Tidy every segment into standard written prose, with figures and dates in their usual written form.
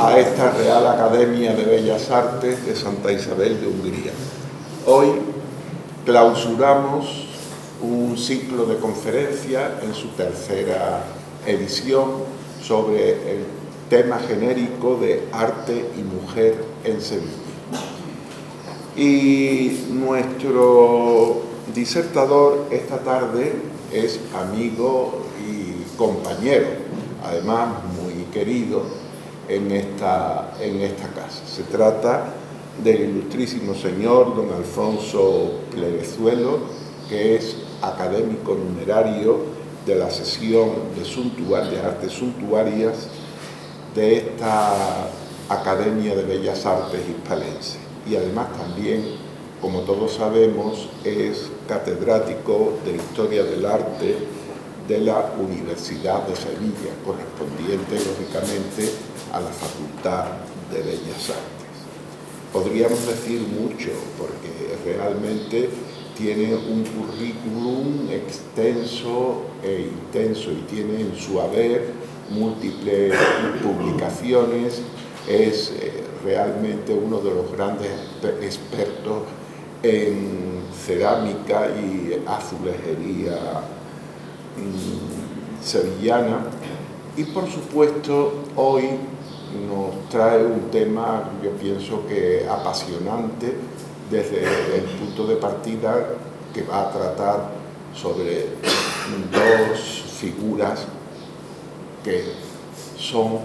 a esta Real Academia de Bellas Artes de Santa Isabel de Hungría. Hoy clausuramos un ciclo de conferencias en su tercera edición sobre el tema genérico de arte y mujer en Sevilla. Y nuestro disertador esta tarde es amigo y compañero, además muy querido en esta casa. Se trata del ilustrísimo señor don Alfonso Pleguezuelo, que es académico numerario de la sección de Artes Suntuarias de esta Academia de Bellas Artes hispalense. Y además también, como todos sabemos, es catedrático de Historia del Arte de la Universidad de Sevilla, correspondiente, lógicamente, a la Facultad de Bellas Artes. Podríamos decir mucho, porque realmente tiene un currículum extenso e intenso y tiene en su haber múltiples publicaciones. Es realmente uno de los grandes expertos en cerámica y azulejería sevillana, y por supuesto hoy nos trae un tema, yo pienso que apasionante desde el punto de partida, que va a tratar sobre dos figuras que son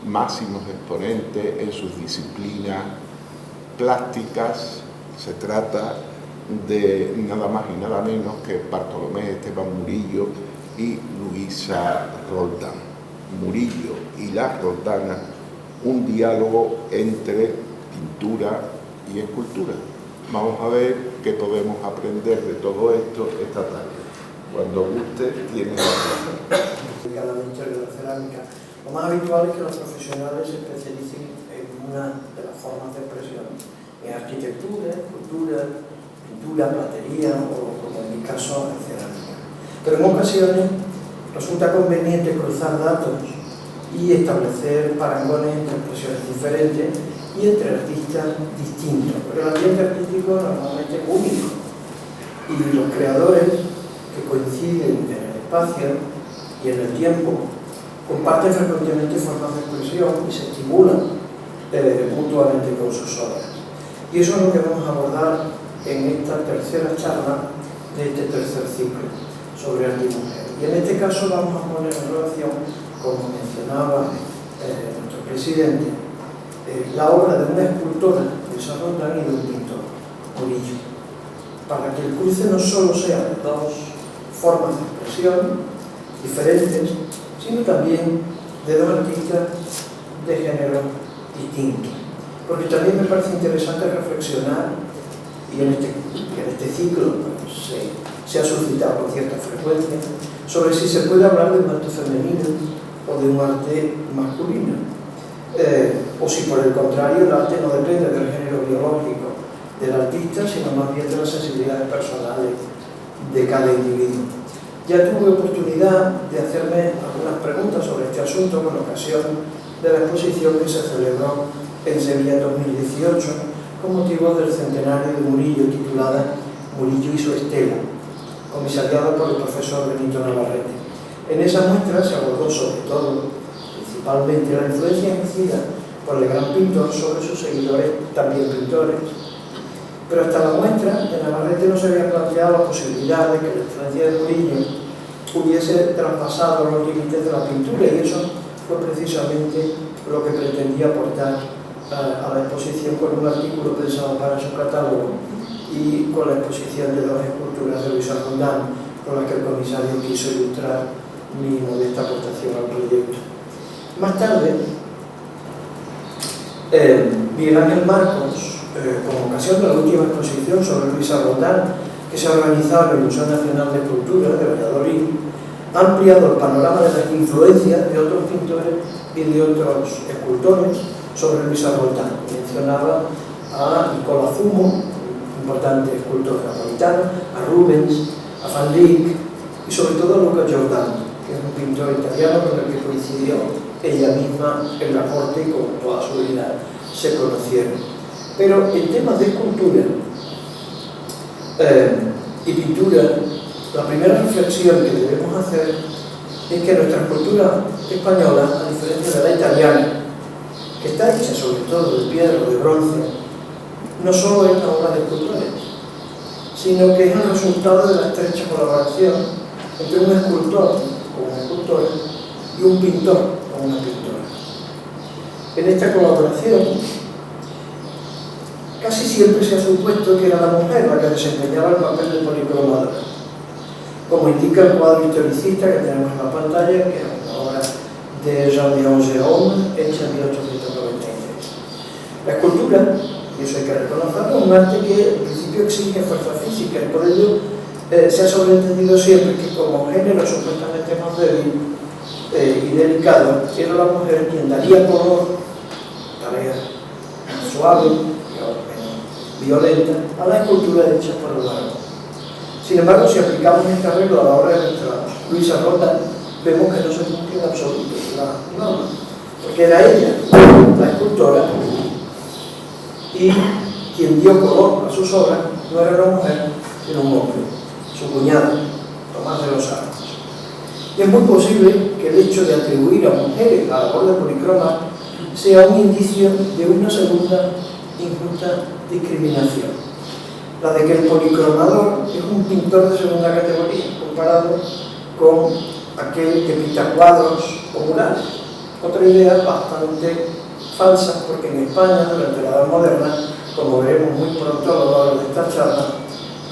máximos exponentes en sus disciplinas plásticas. Se trata de nada más y nada menos que Bartolomé Esteban Murillo y Luisa Roldán. Murillo y la Roldana, un diálogo entre pintura y escultura. Vamos a ver qué podemos aprender de todo esto esta tarde. Cuando guste, tiene la palabra. Dedicada a la historia de la cerámica. Lo más habitual es que los profesionales se especialicen en una de las formas de expresión, en arquitectura, escultura, pintura, platería o, como en mi caso, en cerámica. Pero en ocasiones resulta conveniente cruzar datos y establecer parangones entre expresiones diferentes y entre artistas distintos, pero el ambiente artístico normalmente es único, y los creadores que coinciden en el espacio y en el tiempo comparten frecuentemente formas de expresión y se estimulan mutuamente con sus obras. Y eso es lo que vamos a abordar en esta tercera charla de este tercer ciclo sobre arte y mujer. Y en este caso vamos a poner en relación, como mencionaba nuestro presidente, la obra de una escultora, Luisa Roldán, y de un pintor, Murillo, para que el cruce no solo sea de dos formas de expresión diferentes, sino también de dos artistas de género distintos. Porque también me parece interesante reflexionar, y en este ciclo pues, se ha suscitado con cierta frecuencia, sobre si se puede hablar de un arte femenino o de un arte masculino. O si por el contrario el arte no depende del género biológico del artista, sino más bien de las sensibilidades personales de cada individuo. Ya tuve oportunidad de hacerme algunas preguntas sobre este asunto con ocasión de la exposición que se celebró en Sevilla en 2018 con motivo del centenario de Murillo, titulada Murillo y su estela, comisariada por el profesor Benito Navarrete. En esa muestra se abordó sobre todo, principalmente, la influencia ejercida por el gran pintor sobre sus seguidores, también pintores. Pero hasta la muestra de Navarrete no se había planteado la posibilidad de que la influencia de Murillo hubiese traspasado los límites de la pintura, y eso fue precisamente lo que pretendía aportar a la exposición con un artículo pensado para su catálogo y con la exposición de dos esculturas de Luisa Roldán, con las que el comisario quiso ilustrar mi modesta aportación al proyecto. Más tarde, Miguel Ángel Marcos, con ocasión de la última exposición sobre Luisa Roldán, que se ha organizado en el Museo Nacional de Escultura de Valladolid, ha ampliado el panorama de las influencias de otros pintores y de otros escultores sobre Luisa Roldán. Mencionaba a Nicola Zumo, importante escultor napolitano, a Rubens, a Van Dyck y sobre todo a Luca Giordano, que es un pintor italiano con el que coincidió ella misma en la corte y con toda su vida se conocieron. Pero en temas de escultura y pintura, la primera reflexión que debemos hacer es que nuestra escultura española, a diferencia de la italiana, que está hecha sobre todo de piedra o de bronce, no solo es una obra de escultores, sino que es el resultado de la estrecha colaboración entre un escultor o una escultora y un pintor o una pintora. En esta colaboración casi siempre se ha supuesto que era la mujer la que desempeñaba el papel de policromadora, como indica el cuadro historicista que tenemos en la pantalla, que es una obra de Jean-Léon Gérôme, hecha en 1896. La escultura, y eso hay que reconocerlo, es un arte que en principio exige fuerza física, y por ello se ha sobreentendido siempre que como género supuestamente más débil y delicado, era la mujer quien daría color, tarea suave, violenta, a la escultura hecha por el varón. Sin embargo, si aplicamos este arreglo a la obra de nuestra Luisa Roldán, vemos que no se cumple en absoluto la norma, porque era ella, la escultora, y quien dio color a sus obras no era una mujer, sino un hombre, su cuñado, Tomás de los Arcos. Y es muy posible que el hecho de atribuir a mujeres la labor de policromar sea un indicio de una segunda injusta discriminación, la de que el policromador es un pintor de segunda categoría comparado con aquel que pinta cuadros o murales. Otra idea bastante falsa, porque en España, durante la Edad Moderna, como veremos muy pronto a lo largo de esta charla,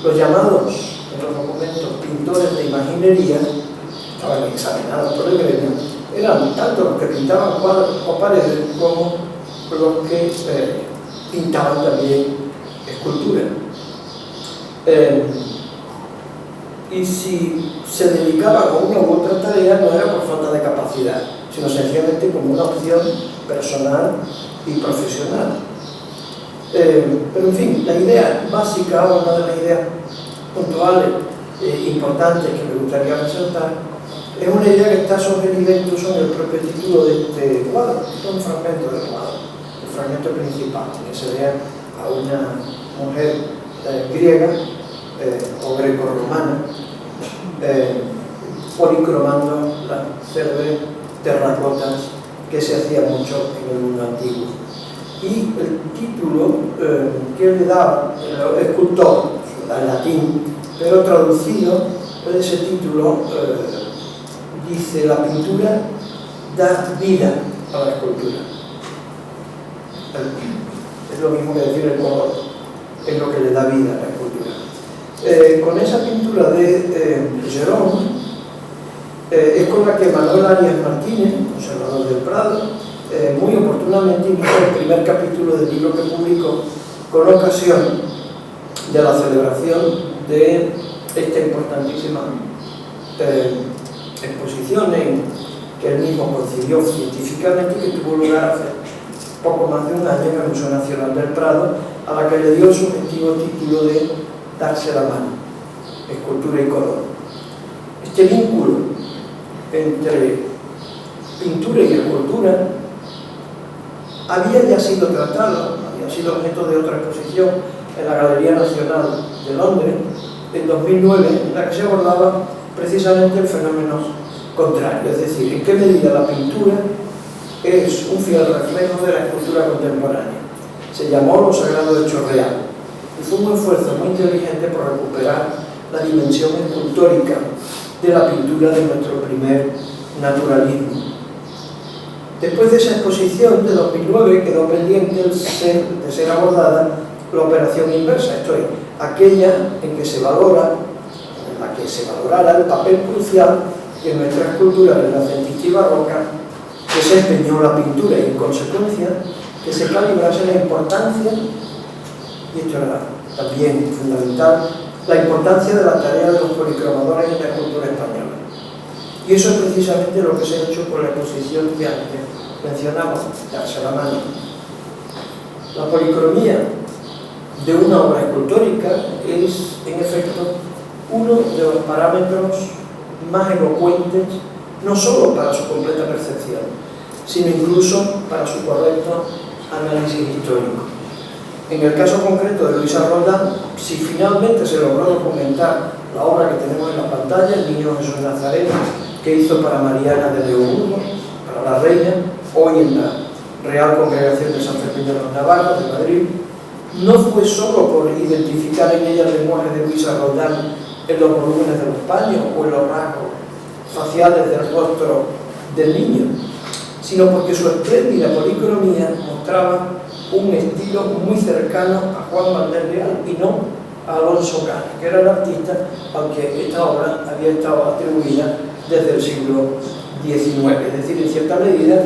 los llamados en los documentos pintores de imaginería estaban examinados por el gremio, eran tanto los que pintaban cuadros o paredes como los que pintaban también escultura. Y si se dedicaban a una u otra tarea no era por falta de capacidad, sino sencillamente como una opción personal y profesional. Pero en fin, la idea básica, o una de las ideas puntuales importantes que me gustaría resaltar, es una idea que está sugerida incluso en el propio título de este cuadro. Esto es un fragmento del cuadro, el fragmento principal, que se ve a una mujer griega o greco-romana policromando las célebres terracotas que se hacía mucho en el mundo antiguo. Y el título que le da el escultor, en latín, pero traducido, ese título dice: la pintura da vida a la escultura. Es lo mismo que decir el color, es lo que le da vida a la escultura. Con esa pintura de Gérôme es con la que Manuel Arias Martínez, conservador del Prado, muy oportunamente inició el primer capítulo del libro que publicó con ocasión de la celebración de esta importantísima exposición que él mismo concibió científicamente y que tuvo lugar hace poco más de un año en el Museo Nacional del Prado, a la que le dio el subjetivo título de Darse la mano, escultura y color. Este vínculo entre pintura y escultura había ya sido tratado, había sido objeto de otra exposición en la Galería Nacional de Londres en 2009, en la que se abordaba precisamente el fenómeno contrario, es decir, en qué medida la pintura es un fiel reflejo de la escultura contemporánea. Se llamó Lo Sagrado Hecho Real y fue un esfuerzo muy inteligente por recuperar la dimensión escultórica de la pintura de nuestro primer naturalismo. Después de esa exposición de 2009 quedó pendiente de ser abordada la operación inversa, esto es, aquella en que se valorara el papel crucial que en nuestra escultura renacentista y barroca desempeñó la pintura y, en consecuencia, que se calibrase la importancia, y esto era también fundamental, la importancia de la tarea de los policromadores en la escultura española. Y eso es precisamente lo que se ha hecho con la exposición que antes mencionamos, Darse la mano. La policromía de una obra escultórica es, en efecto, uno de los parámetros más elocuentes, no solo para su completa percepción, sino incluso para su correcto análisis histórico. En el caso concreto de Luisa Roldán, si finalmente se logró documentar la obra que tenemos en la pantalla, El Niño Jesús Nazareno, que hizo para Mariana de Leoburgo, para la Reina, hoy en la Real Congregación de San Fermín de los Navarros de Madrid, no fue solo por identificar en ella el lenguaje de Luisa Roldán en los volúmenes de los paños o en los rasgos faciales del rostro del niño, sino porque su espléndida policromía mostraba un estilo muy cercano a Juan Valdés Leal y no a Alonso Cano, que era el artista, aunque esta obra había estado atribuida desde el siglo XIX. Es decir, en cierta medida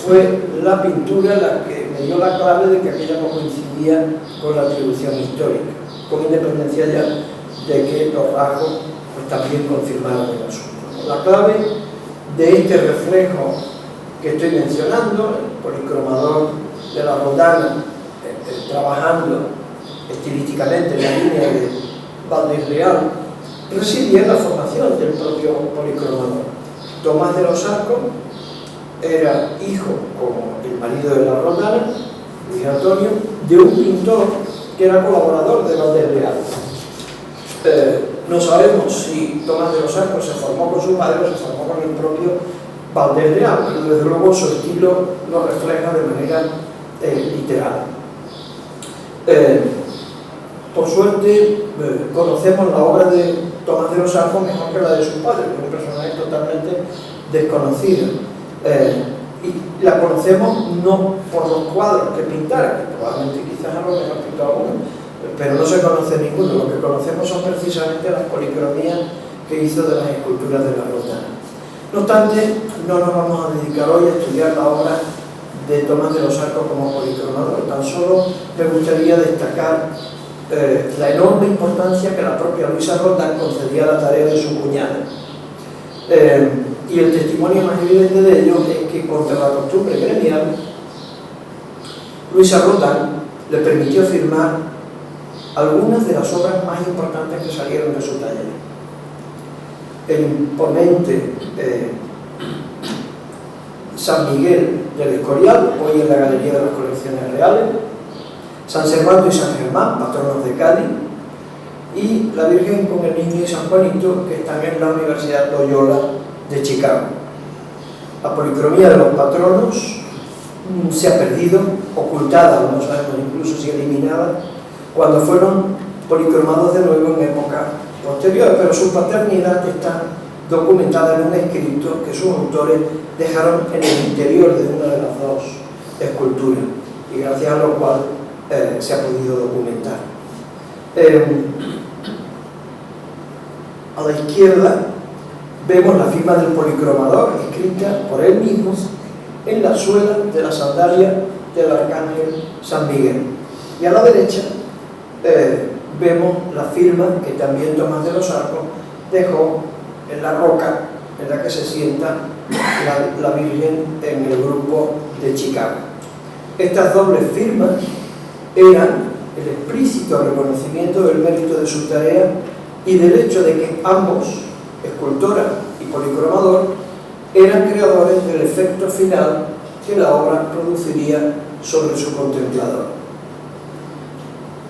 fue la pintura la que me dio la clave de que aquella no coincidía con la atribución histórica, con independencia ya de que los rasgos pues, también confirmaron el asunto. La clave de este reflejo que estoy mencionando, el policromador de la Roldán, trabajando estilísticamente en la línea de Valdés Leal, residía en la formación del propio policromador. Tomás de los Arcos era hijo, como el marido de la Roldán, Luis Antonio, de un pintor que era colaborador de Valdés Leal. No sabemos si Tomás de los Arcos se formó con su padre o se formó con el propio Valdés Leal, pero desde luego su estilo lo refleja de manera literal. Por suerte, conocemos la obra de Tomás de los Arcos mejor que la de su padre, que es un personaje totalmente desconocido. Y la conocemos no por los cuadros que pintara, que probablemente quizás a lo mejor pintó alguno, pero no se conoce ninguno. Lo que conocemos son precisamente las policromías que hizo de las esculturas de la Roldán. No obstante, no nos vamos a dedicar hoy a estudiar la obra de Tomás de los Arcos como policromador. Tan solo me gustaría destacar la enorme importancia que la propia Luisa Roldán concedía a la tarea de su cuñada. Y el testimonio más evidente de ello es que, contra la costumbre gremial, Luisa Roldán le permitió firmar algunas de las obras más importantes que salieron de su taller. El imponente San Miguel del Escorial, hoy en la Galería de las Colecciones Reales, San Servando y San Germán, patronos de Cádiz, y la Virgen con el Niño y San Juanito, que están en la Universidad Loyola de Chicago. La policromía de los patronos se ha perdido, ocultada, no sabemos incluso si eliminada, cuando fueron policromados de nuevo en época posterior, pero su paternidad está documentada en un escrito que sus autores dejaron en el interior de una de las dos esculturas, y gracias a lo cual se ha podido documentar. A la izquierda vemos la firma del policromador escrita por él mismo en la suela de la sandalia del arcángel San Miguel, y a la derecha vemos la firma que también Tomás de los Arcos dejó en la roca en la que se sienta la Virgen en el grupo de Chicago. Estas dobles firmas eran el explícito reconocimiento del mérito de su tarea y del hecho de que ambos, escultora y policromador, eran creadores del efecto final que la obra produciría sobre su contemplador.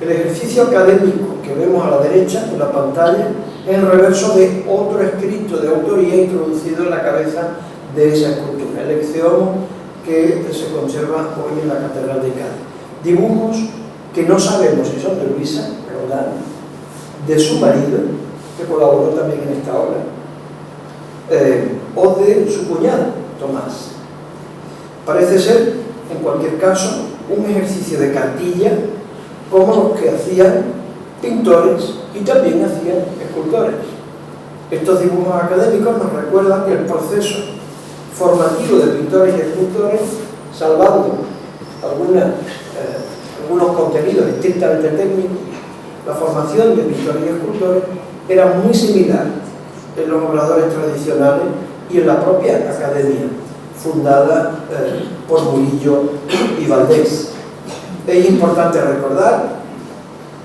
El ejercicio académico que vemos a la derecha en la pantalla es el reverso de otro escrito de autoría introducido en la cabeza de esa escultura, el Exeomo, que se conserva hoy en la Catedral de Cádiz. Dibujos que no sabemos si son de Luisa Roldán, de su marido, que colaboró también en esta obra, o de su cuñado, Tomás. Parece ser, en cualquier caso, un ejercicio de cartilla como los que hacían pintores y también hacían escultores. Estos dibujos académicos nos recuerdan que el proceso formativo de pintores y escultores, salvando algunos contenidos estrictamente técnicos, la formación de pintores y escultores era muy similar en los obradores tradicionales y en la propia academia, fundada por Murillo y Valdés. Es importante recordar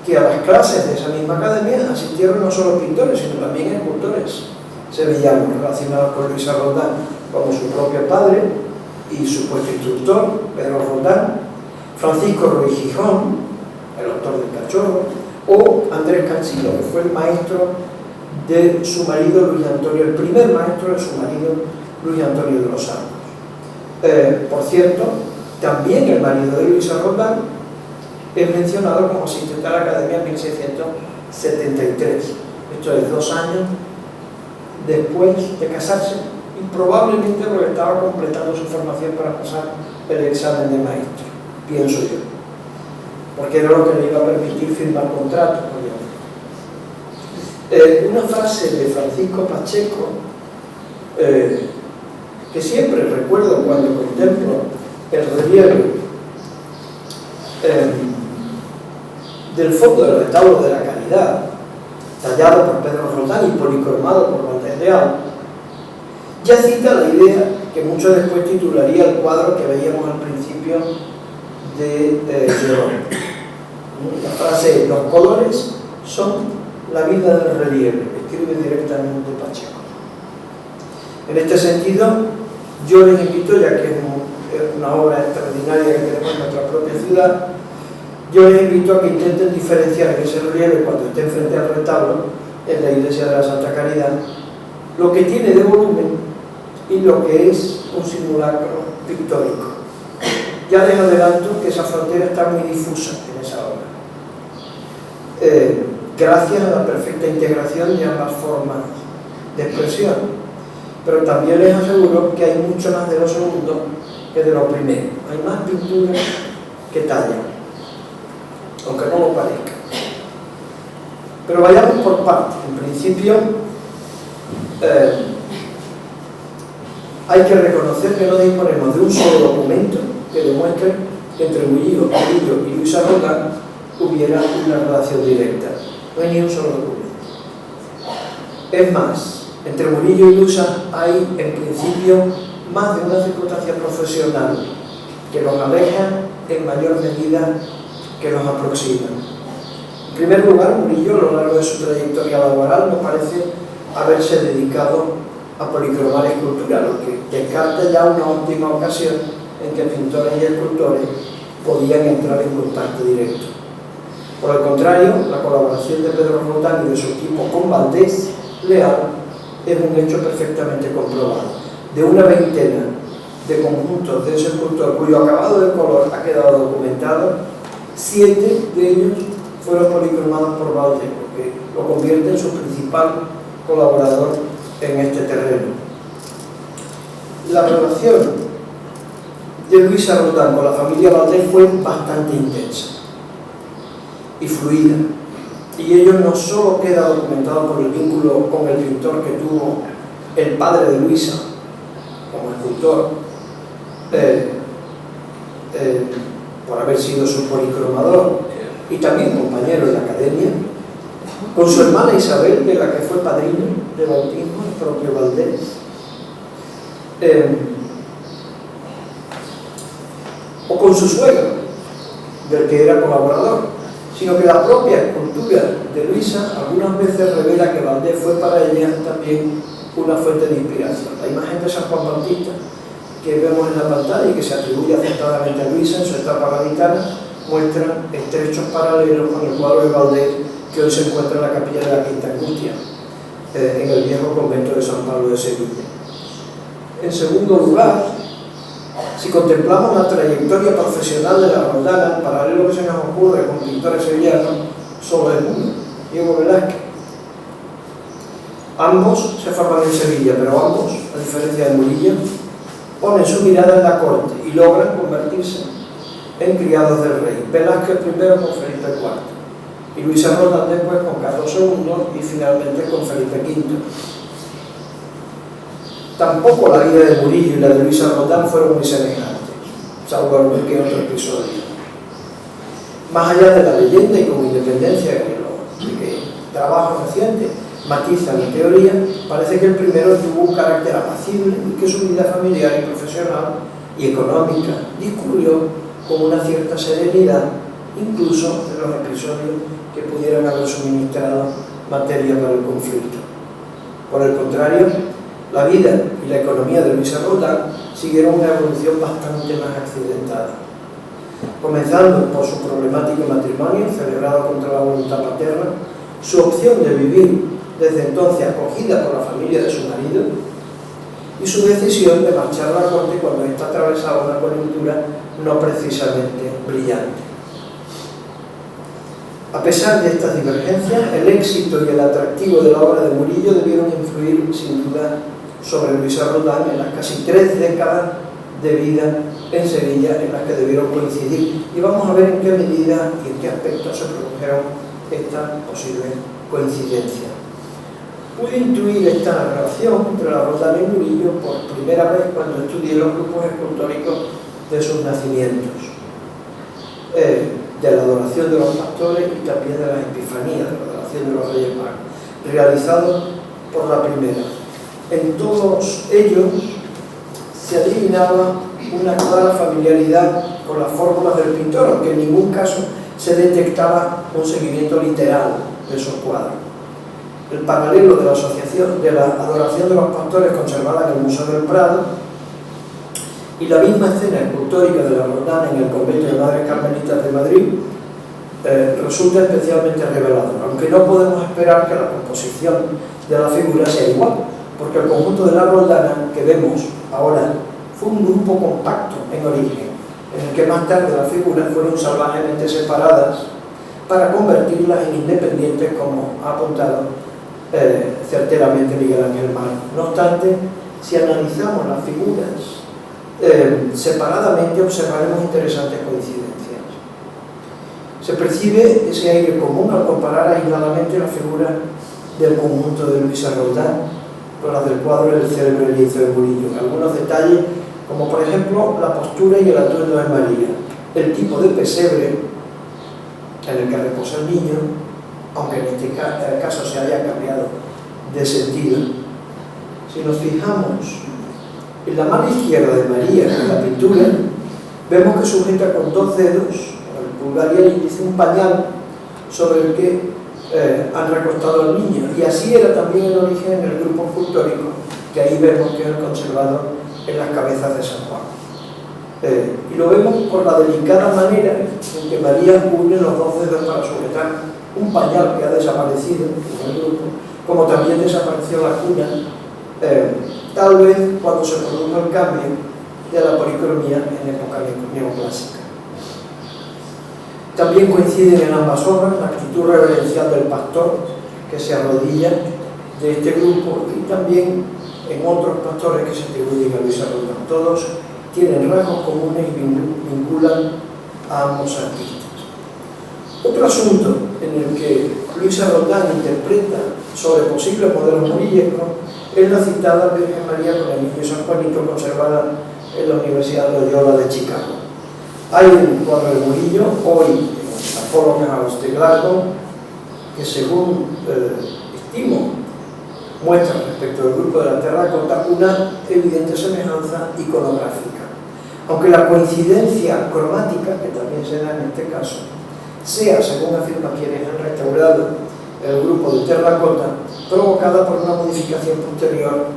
que a las clases de esa misma academia asistieron no solo pintores, sino también escultores sevillanos relacionados con Luisa Roldán, como su propio padre, y supuesto instructor, Pedro Roldán, Francisco Ruiz Gijón, el autor del Cachorro, o Andrés Cansino, que fue el maestro de su marido Luis Antonio, el primer maestro de su marido Luis Antonio de los Santos. Por cierto, también el marido de Luisa Roldán es mencionado como asistente a la Academia en 1673. Esto es 2 años después de casarse y probablemente porque estaba completando su formación para pasar el examen de maestro, pienso yo, porque era lo que le iba a permitir firmar contratos. Una frase de Francisco Pacheco que siempre recuerdo cuando contemplo el relieve del fondo del retablo de la Caridad, tallado por Pedro Roldán y policromado por Valdés Leal, ya cita la idea que mucho después titularía el cuadro que veíamos al principio de Gerón. La frase, los colores son la vida del relieve, escribe directamente Pacheco. En este sentido, yo les invito, ya que es una obra extraordinaria que tenemos en nuestra propia ciudad, yo les invito a que intenten diferenciar en ese relieve, cuando estén frente al retablo, en la iglesia de la Santa Caridad, lo que tiene de volumen y lo que es un simulacro pictórico. Ya les adelanto que esa frontera está muy difusa en esa obra, gracias a la perfecta integración de ambas formas de expresión, pero también les aseguro que hay mucho más de lo segundo que de lo primero. Hay más pintura que talla, aunque no lo parezca. Pero vayamos por partes. En principio, hay que reconocer que no disponemos de un solo documento que demuestre que entre Murillo y Luisa Roldán hubiera una relación directa. No hay ni un solo documento. Es más, entre Murillo y Luisa hay, en principio, más de una circunstancia profesional que los aleja en mayor medida que los aproxima. En primer lugar, Murillo, a lo largo de su trayectoria laboral, no parece haberse dedicado a policromar escultura, lo que descarta ya una última ocasión en que pintores y escultores podían entrar en contacto directo. Por el contrario, la colaboración de Pedro Roldán y de su equipo con Valdés Leal es un hecho perfectamente comprobado. De una veintena de conjuntos de ese escultor cuyo acabado de color ha quedado documentado, 7 de ellos fueron policromados por Valdés, lo que lo convierte en su principal colaborador en este terreno. La relación de Luisa Roldán con la familia Valdés fue bastante intensa y fluida, y ello no solo queda documentado por el vínculo con el pintor que tuvo el padre de Luisa como escultor, por haber sido su policromador y también compañero en la academia, con su hermana Isabel, de la que fue padrino de bautismo, el propio Valdés, o con su suegro, del que era colaborador, sino que la propia escultura de Luisa algunas veces revela que Valdés fue para ella también una fuente de inspiración. La imagen de San Juan Bautista que vemos en la pantalla y que se atribuye acertadamente a Luisa en su etapa gaditana muestra estrechos paralelos con el cuadro de Valdés que hoy se encuentra en la capilla de la Quinta Angustia, en el viejo convento de San Pablo de Sevilla. En segundo lugar, si contemplamos la trayectoria profesional de la Roldana, en paralelo que se nos ocurre con pintores sevillanos, solo es uno, Diego Velázquez. Ambos se forman en Sevilla, pero ambos, a diferencia de Murillo, ponen su mirada en la corte y logran convertirse en criados del rey. Velázquez primero con Felipe IV y Luisa Roldán después con Carlos II y finalmente con Felipe V. Tampoco la vida de Murillo y la de Luisa Roldán fueron muy semejantes, salvo algún que otro episodio. Más allá de la leyenda y con independencia de que trabajo reciente matiza la teoría, parece que el primero tuvo un carácter apacible y que su vida familiar y profesional y económica discurrió con una cierta serenidad, incluso en los episodios que pudieran haber suministrado materia para el conflicto. Por el contrario, la vida y la economía de Luisa Roldán siguieron una evolución bastante más accidentada. Comenzando por su problemático matrimonio, celebrado contra la voluntad paterna, su opción de vivir desde entonces acogida por la familia de su marido y su decisión de marchar a la corte cuando ésta atravesaba una coyuntura no precisamente brillante. A pesar de estas divergencias, el éxito y el atractivo de la obra de Murillo debieron influir sin duda sobre Luisa Roldán en las casi 3 décadas de vida en Sevilla en las que debieron coincidir, y vamos a ver en qué medida y en qué aspectos se produjeron estas posibles coincidencias. Pude intuir esta relación entre la Roldán y Murillo por primera vez cuando estudié los grupos escultóricos de sus nacimientos, de la adoración de los pastores y también de las epifanías, de la adoración de los Reyes Magos, realizados por la primera. En todos ellos se adivinaba una clara familiaridad con las fórmulas del pintor, aunque en ningún caso se detectaba un seguimiento literal de esos cuadros. El paralelo de la asociación de la adoración de los pastores conservada en el Museo del Prado y la misma escena escultórica de la Roldán en el convento de Madres Carmelitas de Madrid resulta especialmente revelador, aunque no podemos esperar que la composición de la figura sea igual, porque el conjunto de la Roldana que vemos ahora fue un grupo compacto en origen, en el que más tarde las figuras fueron salvajemente separadas para convertirlas en independientes, como ha apuntado certeramente Miguel Ángel Mar. No obstante, si analizamos las figuras separadamente, observaremos interesantes coincidencias. Se percibe ese aire común al comparar aisladamente la figura del conjunto de Luisa Roldán con las del cuadro del célebre lienzo de Murillo. Algunos detalles, como por ejemplo la postura y el atuendo de María, el tipo de pesebre en el que reposa el niño, aunque en este caso se haya cambiado de sentido. Si nos fijamos en la mano izquierda de María en la pintura, vemos que sujeta con 2 dedos, el pulgar y el índice, un pañal sobre el que han recostado al niño, y así era también el origen en el grupo escultórico, que ahí vemos que es conservado en las cabezas de San Juan. Y lo vemos por la delicada manera en que María une los 2 dedos para sujetar un pañal que ha desaparecido en el grupo, como también desapareció la cuna, tal vez cuando se produjo el cambio de la policromía en época neoclásica. También coinciden en ambas obras la actitud reverencial del pastor que se arrodilla de este grupo, y también en otros pastores que se atribuyen a Luisa Roldán. Todos tienen rasgos comunes y vinculan a ambos artistas. Otro asunto en el que Luisa Roldán interpreta sobre posibles modelos murillescos es la citada Virgen María con el niño San Juanito, conservada en la Universidad de Loyola de Chicago. Hay un cuadro de Murillo, hoy en la Apollo House de Glasgow, que según estimo muestra respecto del grupo de la terracota una evidente semejanza iconográfica, aunque la coincidencia cromática, que también se da en este caso, sea, según afirman quienes han restaurado el grupo de terracota, provocada por una modificación posterior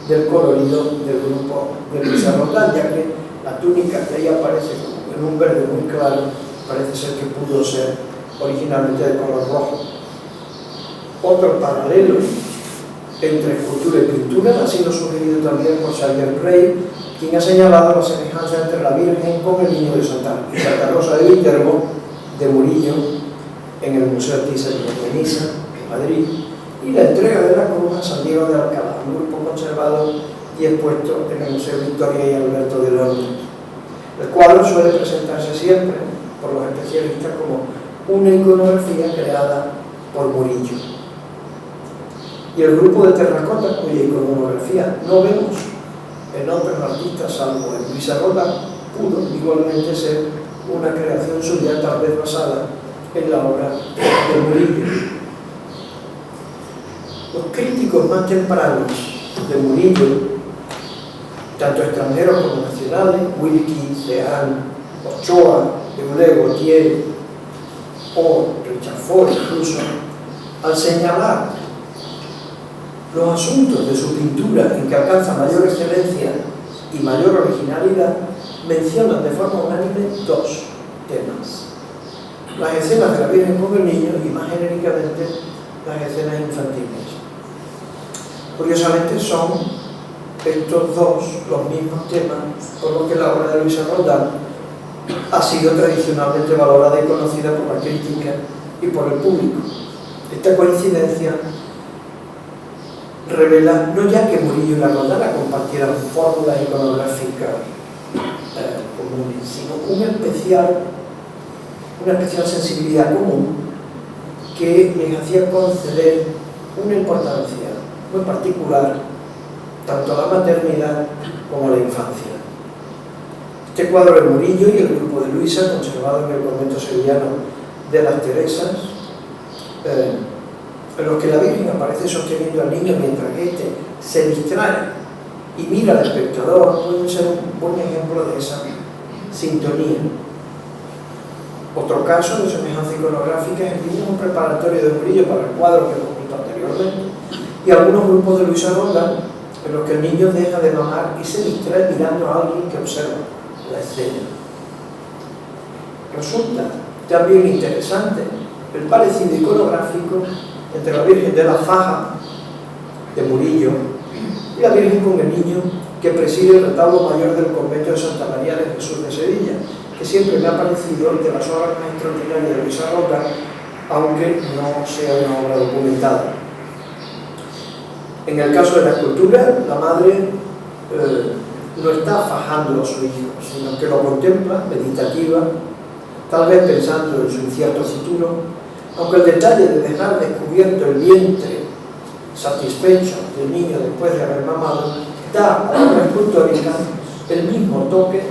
del colorido del grupo de Luisa Roldán, ya que la túnica que ahí aparece en un verde muy claro parece ser que pudo ser originalmente de color rojo. Otro paralelo entre escultura y pintura ha sido sugerido también por Xavier Rey, quien ha señalado la semejanza entre la Virgen con el niño de Santa Rosa de Viterbo de Murillo en el Museo Thyssen de Benissa, en Madrid, y la entrega de la cruz a San Diego de Alcalá, un grupo conservado y expuesto en el Museo Victoria y Alberto de Londres. El cuadro suele presentarse siempre por los especialistas como una iconografía creada por Murillo. Y el grupo de terracota, cuya iconografía no vemos en otros artistas salvo en Luisa Roldán, pudo igualmente ser una creación suya, tal vez basada en la obra de Murillo. Los críticos más tempranos de Murillo, tanto extranjeros como nacionales, Wilkie, Leán, Ochoa, Eulé Gautier o Richard Ford incluso, al señalar Los asuntos de su pintura en que alcanza mayor excelencia y mayor originalidad mencionan de forma unánime dos temas: las escenas de la Virgen con el niño y, más genéricamente, las escenas infantiles. Curiosamente, son estos dos los mismos temas por los que la obra de Luisa Roldán ha sido tradicionalmente valorada y conocida por la crítica y por el público. Esta coincidencia revela no ya que Murillo y la Roldana compartieran fórmulas iconográficas comunes, sino una especial sensibilidad común que les hacía conceder una importancia muy particular tanto a la maternidad como a la infancia. Este cuadro de Murillo y el grupo de Luisa, conservado en el convento sevillano de las Teresas, en los que la Virgen aparece sosteniendo al niño mientras éste se distrae y mira al espectador, puede ser un buen ejemplo de esa sintonía. Otro caso de semejanza iconográfica es el mismo preparatorio de Murillo para el cuadro que hemos visto anteriormente, y algunos grupos de Luisa Roldán en los que el niño deja de mamar y se distrae mirando a alguien que observa la escena. Resulta también interesante el parecido iconográfico entre la Virgen de la Faja de Murillo y la Virgen con el niño que preside el retablo mayor del convento de Santa María de Jesús de Sevilla, que siempre me ha parecido de las obras más extraordinarias de Luisa Roldán, aunque no sea una obra documentada. En el caso de la escultura, la madre no está fajando a su hijo, sino que lo contempla, meditativa, tal vez pensando en su incierto futuro, aunque el detalle de dejar descubierto el vientre satisfecho del niño después de haber mamado da a la obra escultórica el mismo toque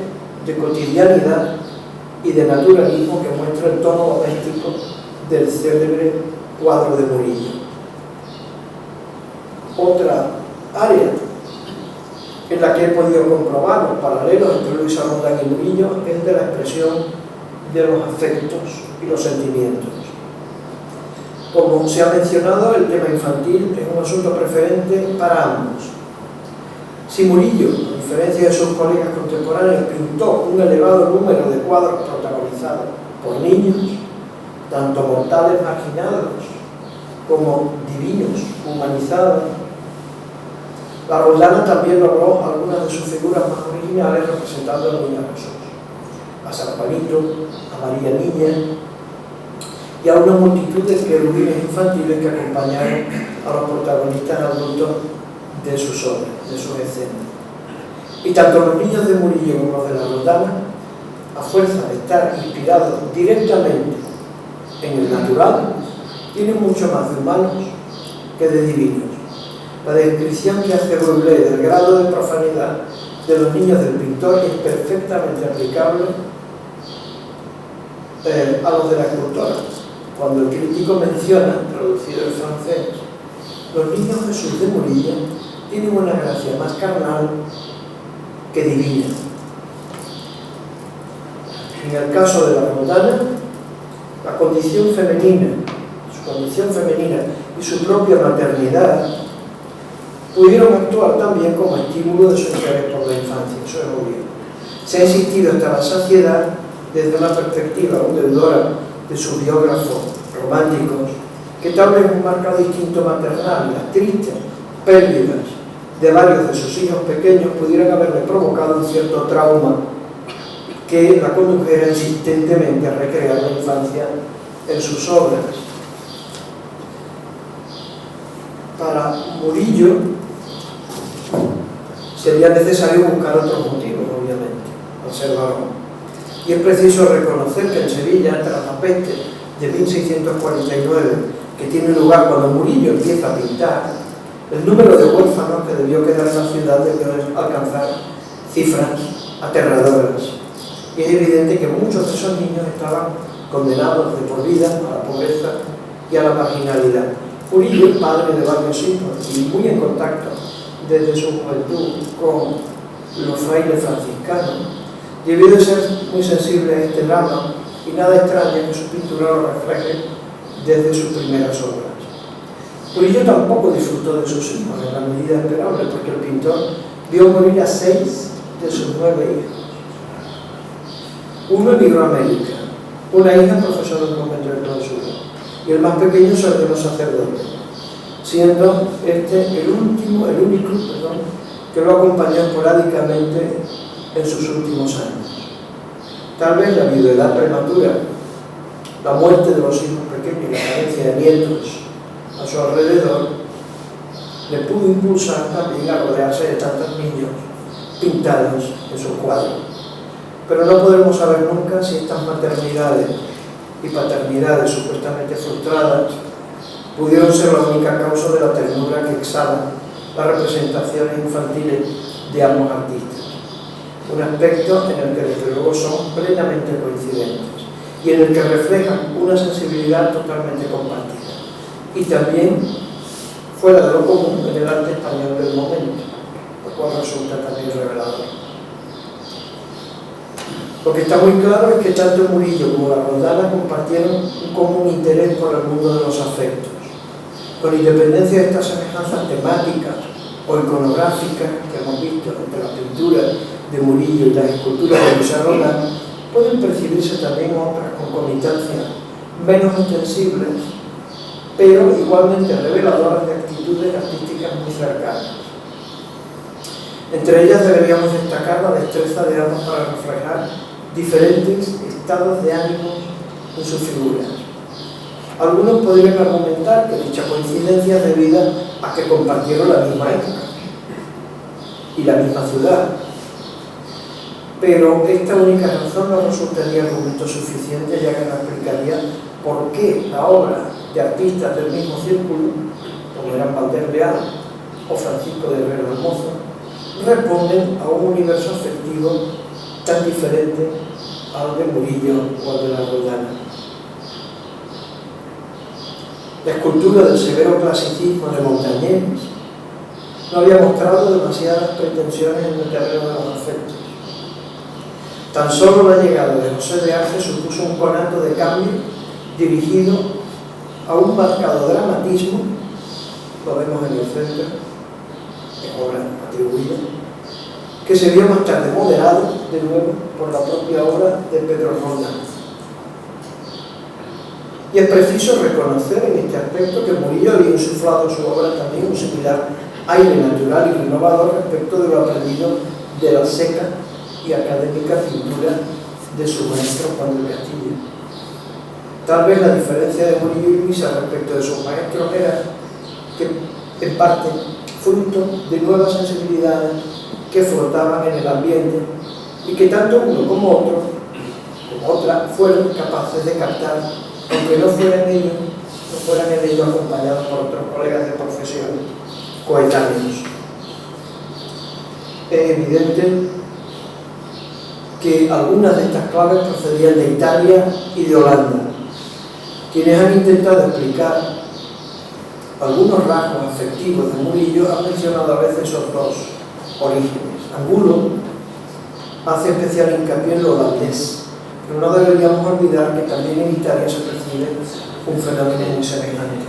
de cotidianidad y de naturalismo que muestra el tono doméstico del célebre cuadro de Murillo. Otra área en la que he podido comprobar los paralelos entre Luisa Roldán y Murillo es de la expresión de los afectos y los sentimientos. Como se ha mencionado, el tema infantil es un asunto preferente para ambos. Si Murillo, a diferencia de sus colegas contemporáneos, pintó un elevado número de cuadros protagonizados por niños, tanto mortales marginados como divinos humanizados, la Roldana también logró algunas de sus figuras más originales representando al niño Jesús, a San Juanito, a María Niña y a una multitud de querubines infantiles que acompañaron a los protagonistas adultos de sus obras, de sus escenas. Y tanto los niños de Murillo como los de la Roldana, a fuerza de estar inspirados directamente en el natural, tienen mucho más de humanos que de divinos. La descripción que hace Bublé del grado de profanidad de los niños del pintor es perfectamente aplicable a los de la escultora. Cuando el crítico menciona, traducido en francés, los niños Jesús de Murillo tienen una gracia más carnal que divina. En el caso de la Roldana, la condición femenina, su condición femenina y su propia maternidad pudieron actuar también como estímulo de su interés por la infancia, eso es obvio. Se ha insistido hasta la saciedad desde una perspectiva aún deudora de sus biógrafos románticos, que tal vez un marcado instinto maternal y las tristes pérdidas de varios de sus hijos pequeños pudieran haberle provocado un cierto trauma que la condujera insistentemente a recrear la infancia en sus obras. Para Murillo sería necesario buscar otros motivos, obviamente, al ser varón. Y es preciso reconocer que en Sevilla, tras la peste de 1649, que tiene lugar cuando Murillo empieza a pintar, el número de huérfanos que debió quedar en la ciudad debió alcanzar cifras aterradoras. Y es evidente que muchos de esos niños estaban condenados de por vida a la pobreza y a la marginalidad. Murillo, padre de varios hijos y muy en contacto desde su juventud con los frailes franciscanos, debió de ser muy sensible a este drama y nada extraña que su pintura lo refleje desde sus primeras obras. Murillo tampoco disfrutó de sus hijos en la medida esperable, porque el pintor vio morir a 6 de sus 9 hijos. Uno emigró a América, una hija profesora del convento de clausura, y el más pequeño se ordenó sacerdote, siendo este el único que lo acompañó esporádicamente en sus últimos años. Tal vez la viudedad prematura, la muerte de los hijos pequeños y la carencia de nietos a su alrededor le pudo impulsar también a rodearse de tantos niños pintados en sus cuadros. Pero no podremos saber nunca si estas maternidades y paternidades supuestamente frustradas pudieron ser la única causa de la ternura que exhalan las representaciones infantiles de ambos artistas. Un aspecto en el que desde luego son plenamente coincidentes y en el que reflejan una sensibilidad totalmente compartida. Y también fuera de lo común en el arte español del momento, lo cual resulta también revelador. Lo que está muy claro es que tanto Murillo como la Roldana compartieron un común interés por el mundo de los afectos. Con independencia de estas semejanzas temáticas o iconográficas que hemos visto entre la pintura de Murillo y las esculturas de Luis Roldán, pueden percibirse también otras concomitancias menos ostensibles, pero igualmente reveladoras de actitudes artísticas muy cercanas. Entre ellas deberíamos destacar la destreza de ambos para reflejar diferentes estados de ánimo en sus figuras. Algunos podrían argumentar que dicha coincidencia es debida a que compartieron la misma época y la misma ciudad, pero esta única razón no resultaría argumento suficiente, ya que no explicaría por qué la obra de artistas del mismo círculo, como eran Valdés Leal o Francisco de Herrera del Mozo, responden a un universo afectivo tan diferente al de Murillo o al de la Roldana. La escultura del severo clasicismo de Montañés no había mostrado demasiadas pretensiones en el terreno de los afectos. Tan solo la llegada de José de Arce supuso un conato de cambio dirigido a un marcado dramatismo, lo vemos en el centro, en obra atribuida, que se vio más tarde moderado de nuevo por la propia obra de Pedro Roldán. Y es preciso reconocer en este aspecto que Murillo había insuflado a su obra también un similar aire natural y renovador respecto de lo aprendido de la seca y académica pintura de su maestro Juan del Castillo. Tal vez la diferencia de Murillo y Luisa respecto de sus maestros era que, en parte, fruto de nuevas sensibilidades que flotaban en el ambiente y que tanto uno como otro, como otra, fueron capaces de captar, aunque no fueran ellos acompañados por otros colegas de profesión coetáneos. Es evidente que algunas de estas claves procedían de Italia y de Holanda. Quienes han intentado explicar algunos rasgos afectivos de Murillo han mencionado a veces esos dos orígenes. Angulo hace especial hincapié en lo holandés, pero no deberíamos olvidar que también en Italia se percibe un fenómeno muy semejante.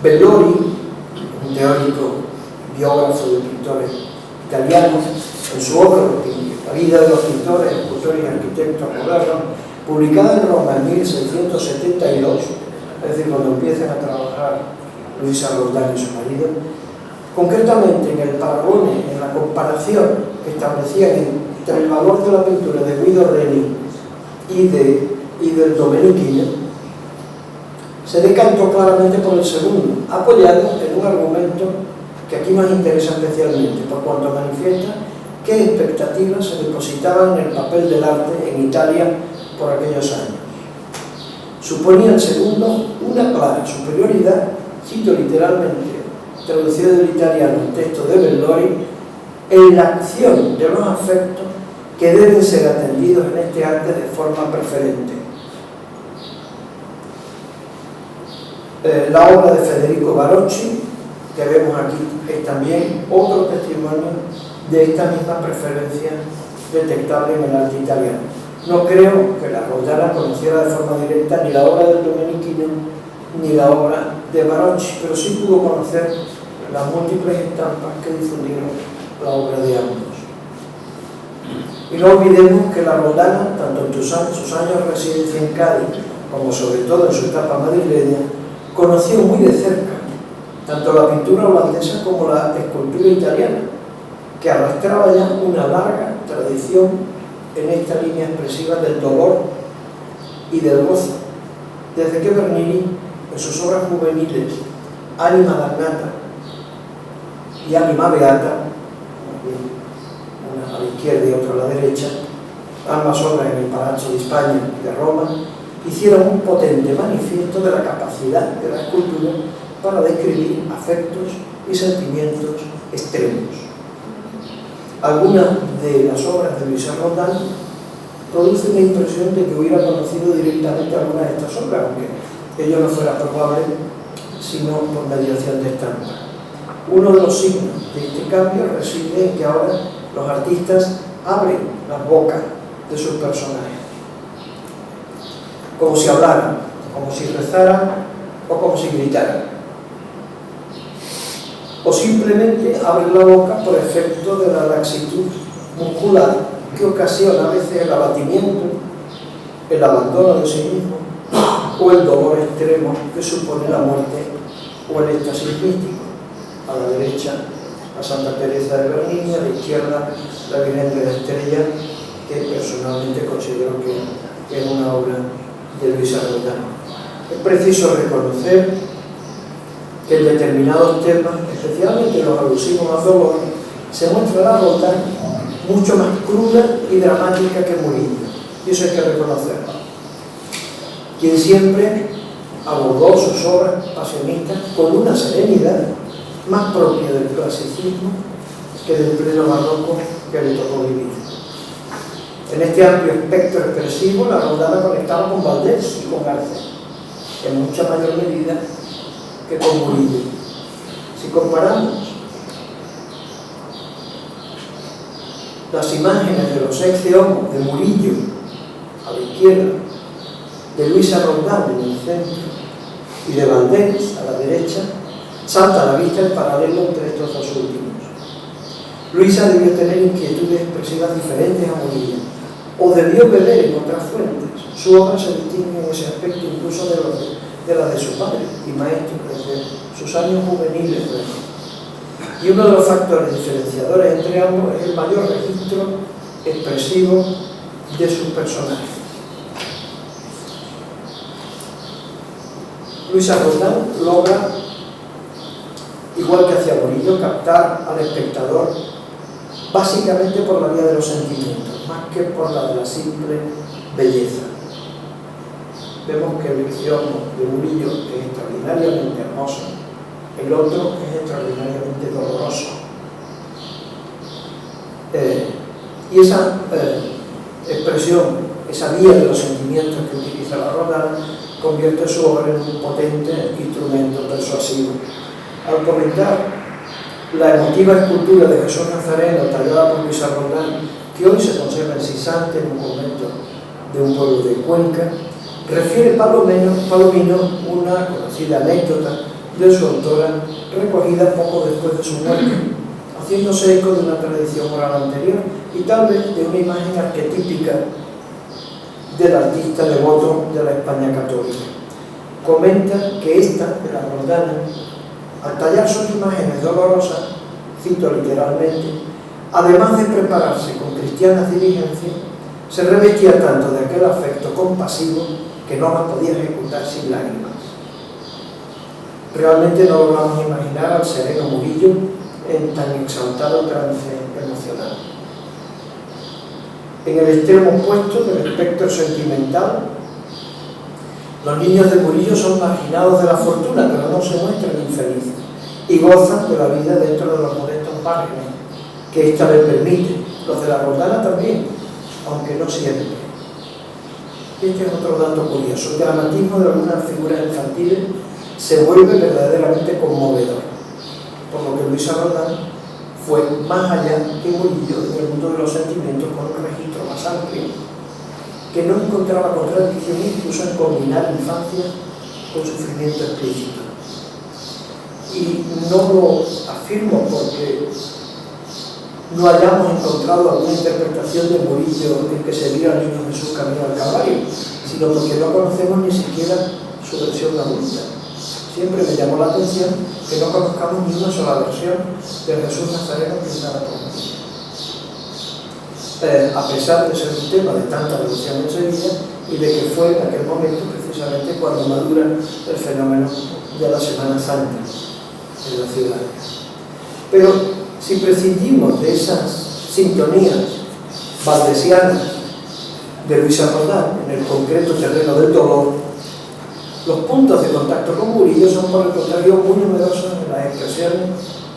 Bellori, un teórico biógrafo de pintores italianos, en su obra La vida de los pintores, escultores y arquitectos modernos, publicada en Roma en 1672, es decir, cuando empiezan a trabajar Luisa Roldán y su marido, concretamente en el paragone, en la comparación que establecían entre el valor de la pintura de Guido Reni y del Domenichino, se decantó claramente por el segundo, apoyado en un argumento que aquí nos interesa especialmente, por cuanto manifiesta qué expectativas se depositaban en el papel del arte en Italia por aquellos años. Suponía el segundo una clara superioridad, cito literalmente, traducido del italiano el texto de Bellori, en la acción de los afectos que deben ser atendidos en este arte de forma preferente. La obra de Federico Barocci, que vemos aquí, es también otro testimonio de esta misma preferencia detectable en el arte italiano. No creo que la Roldana conociera de forma directa ni la obra del Domenichino ni la obra de Barocci, pero sí pudo conocer las múltiples estampas que difundieron la obra de ambos. Y no olvidemos que la Roldana, tanto en sus años de residencia en Cádiz, como sobre todo en su etapa madrileña, conoció muy de cerca tanto la pintura holandesa como la escultura italiana, que arrastraba ya una larga tradición en esta línea expresiva del dolor y del gozo, desde que Bernini, en sus obras juveniles Anima Damnata y Anima Beata, una a la izquierda y otra a la derecha, ambas obras en el Palazzo de España de Roma, hicieron un potente manifiesto de la capacidad de la escultura para describir afectos y sentimientos extremos. Algunas de las obras de Luisa Roldán producen la impresión de que hubiera conocido directamente algunas de estas obras, aunque ello no fuera probable, sino por mediación de estampas. Uno de los signos de este cambio reside en que ahora los artistas abren las bocas de sus personajes, como si hablaran, como si rezaran o como si gritaran, o simplemente abren la boca por efecto de la laxitud muscular que ocasiona a veces el abatimiento, el abandono de sí mismo o el dolor extremo que supone la muerte o el éxtasis místico. A la derecha, a Santa Teresa de Bernini, a la izquierda, la Virgen de la Estrella, que personalmente considero que es una obra de Luisa Roldán. Es preciso reconocer que en determinados temas, especialmente los alusivos al dolor, se muestra la Roldán mucho más cruda y dramática que Murillo, y eso hay que reconocerlo, quien siempre abordó sus obras pasionistas con una serenidad más propia del clasicismo que del pleno barroco que le tocó vivir. En este amplio espectro expresivo, la Roldana conectaba con Valdés y con Garcés, en mucha mayor medida que con Murillo. Si comparamos las imágenes de los ex de Homo de Murillo a la izquierda, de Luisa Roldán en el centro y de Valdés a la derecha, salta a la vista el paralelo entre estos dos últimos. Luisa debió tener inquietudes expresivas diferentes a Murillo, o debió beber en otras fuentes. Su obra se distingue en ese aspecto incluso de la de su padre y maestro desde sus años juveniles. Y uno de los factores diferenciadores entre ambos es el mayor registro expresivo de sus personajes. Luisa Roldán logra, igual que hacia Murillo, captar al espectador básicamente por la vía de los sentimientos, más que por la de la simple belleza. Vemos que el Liceo de Murillo es extraordinariamente hermoso, el otro es extraordinariamente doloroso. Y esa expresión, esa vía de los sentimientos que utiliza la Roldán, convierte su obra en un potente instrumento persuasivo. Al comentar la emotiva escultura de Jesús Nazareno tallada por Luisa Roldán, que hoy se conserva en Sisante, en un convento de un pueblo de Cuenca, refiere Palomino una conocida anécdota de su autora, recogida poco después de su muerte, haciéndose eco de una tradición oral anterior y tal vez de una imagen arquetípica del artista devoto de la España católica. Comenta que esta, de la Roldana, al tallar sus imágenes dolorosas, cito literalmente, además de prepararse con cristiana diligencia, se revestía tanto de aquel afecto compasivo que no la podía ejecutar sin lágrimas. Realmente no logramos imaginar al sereno Murillo en tan exaltado trance emocional. En el extremo opuesto del espectro sentimental, los niños de Murillo son marginados de la fortuna, pero no se muestran infelices, y gozan de la vida dentro de los modestos márgenes que ésta les permite. Los de la Roldana también, aunque no siempre. Este es otro dato curioso. El dramatismo de algunas figuras infantiles se vuelve verdaderamente conmovedor, por lo que Luisa Roldán fue más allá que Murillo en el mundo de los sentimientos, con un registro más amplio, que no encontraba contradicción incluso en combinar infancia con sufrimiento explícito. y no lo afirmo porque no hayamos encontrado alguna interpretación de Murillo en que se viera al niño Jesús camino al Calvario, sino porque no conocemos ni siquiera su versión adulta. Siempre me llamó la atención que no conozcamos ni una sola versión de Jesús Nazareno pintada por Murillo. A pesar de ser un tema de tanta devoción en Sevilla y de que fue en aquel momento precisamente cuando madura el fenómeno de la Semana Santa en la ciudad. Pero si prescindimos de esas sintonías valdesianas de Luisa Roldán en el concreto terreno del dolor, los puntos de contacto con Murillo son por el contrario muy numerosos en las expresiones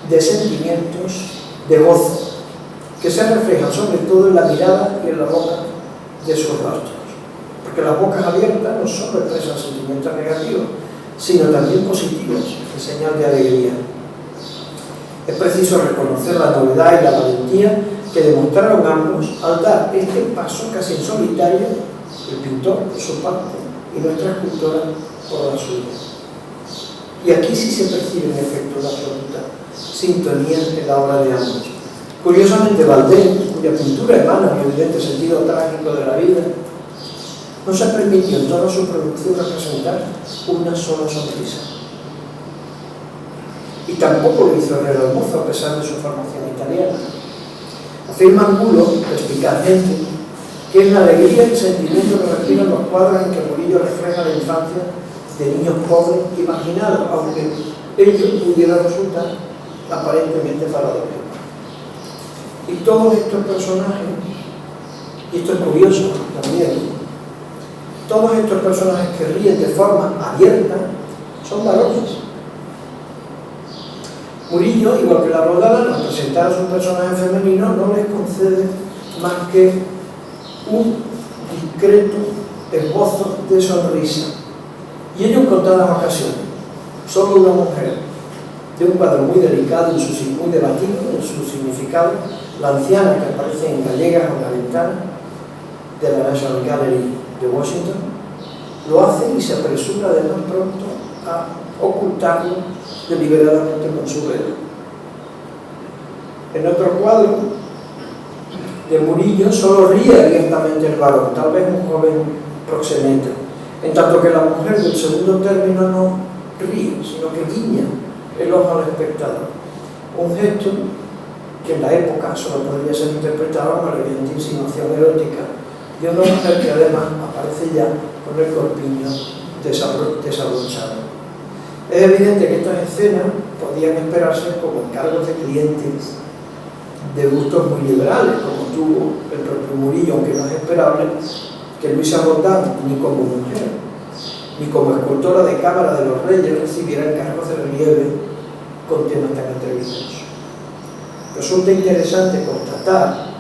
de sentimientos de gozo, que se reflejan sobre todo en la mirada y en la boca de sus rostros. Porque las bocas abiertas no solo expresan sentimientos negativos, sino también positivos, en señal de alegría. Es preciso reconocer la novedad y la valentía que demostraron ambos al dar este paso casi en solitario, el pintor por su parte y nuestra escultora por la suya. Y aquí sí se percibe en efecto la absoluta sintonía en la obra de ambos. Curiosamente, Valdés, cuya pintura emana un evidente sentido trágico de la vida, no se permitió en toda su producción representar una sola sonrisa. Y tampoco lo hizo Herrera el Mozo, a pesar de su formación italiana. Afirma Angulo, perspicazmente, que es la alegría y el sentimiento que respiran los cuadros en que Murillo refleja la infancia de niños pobres y marginados, aunque ello pudiera resultar aparentemente paradójico. Y todos estos personajes, y esto es curioso también, todos estos personajes que ríen de forma abierta son varones. Murillo, igual que la Roldán, al presentar a su personaje femenino, no les concede más que un discreto esbozo de sonrisa. Y ello en contadas ocasiones. Solo una mujer, de un cuadro muy delicado y muy debatido en su significado, la anciana que aparece en Gallegas en la ventana de la National Gallery de Washington, lo hace y se apresura de más pronto a ocultarlo deliberadamente con su velo. En otro cuadro de Murillo solo ríe abiertamente el varón, tal vez un joven proxeneta, en tanto que la mujer del segundo término no ríe, sino que guiña el ojo al espectador. Un gesto que en la época solo podría ser interpretado como la evidente insinuación erótica de una mujer que además aparece ya con el corpiño desabrochado. Es evidente que estas escenas podían esperarse como encargos de clientes de gustos muy liberales, como tuvo el propio Murillo, aunque no es esperable que Luisa Roldán, ni como mujer, ni como escultora de Cámara de los Reyes, recibiera encargos de relieve con temas tan atrevidos. Resulta interesante constatar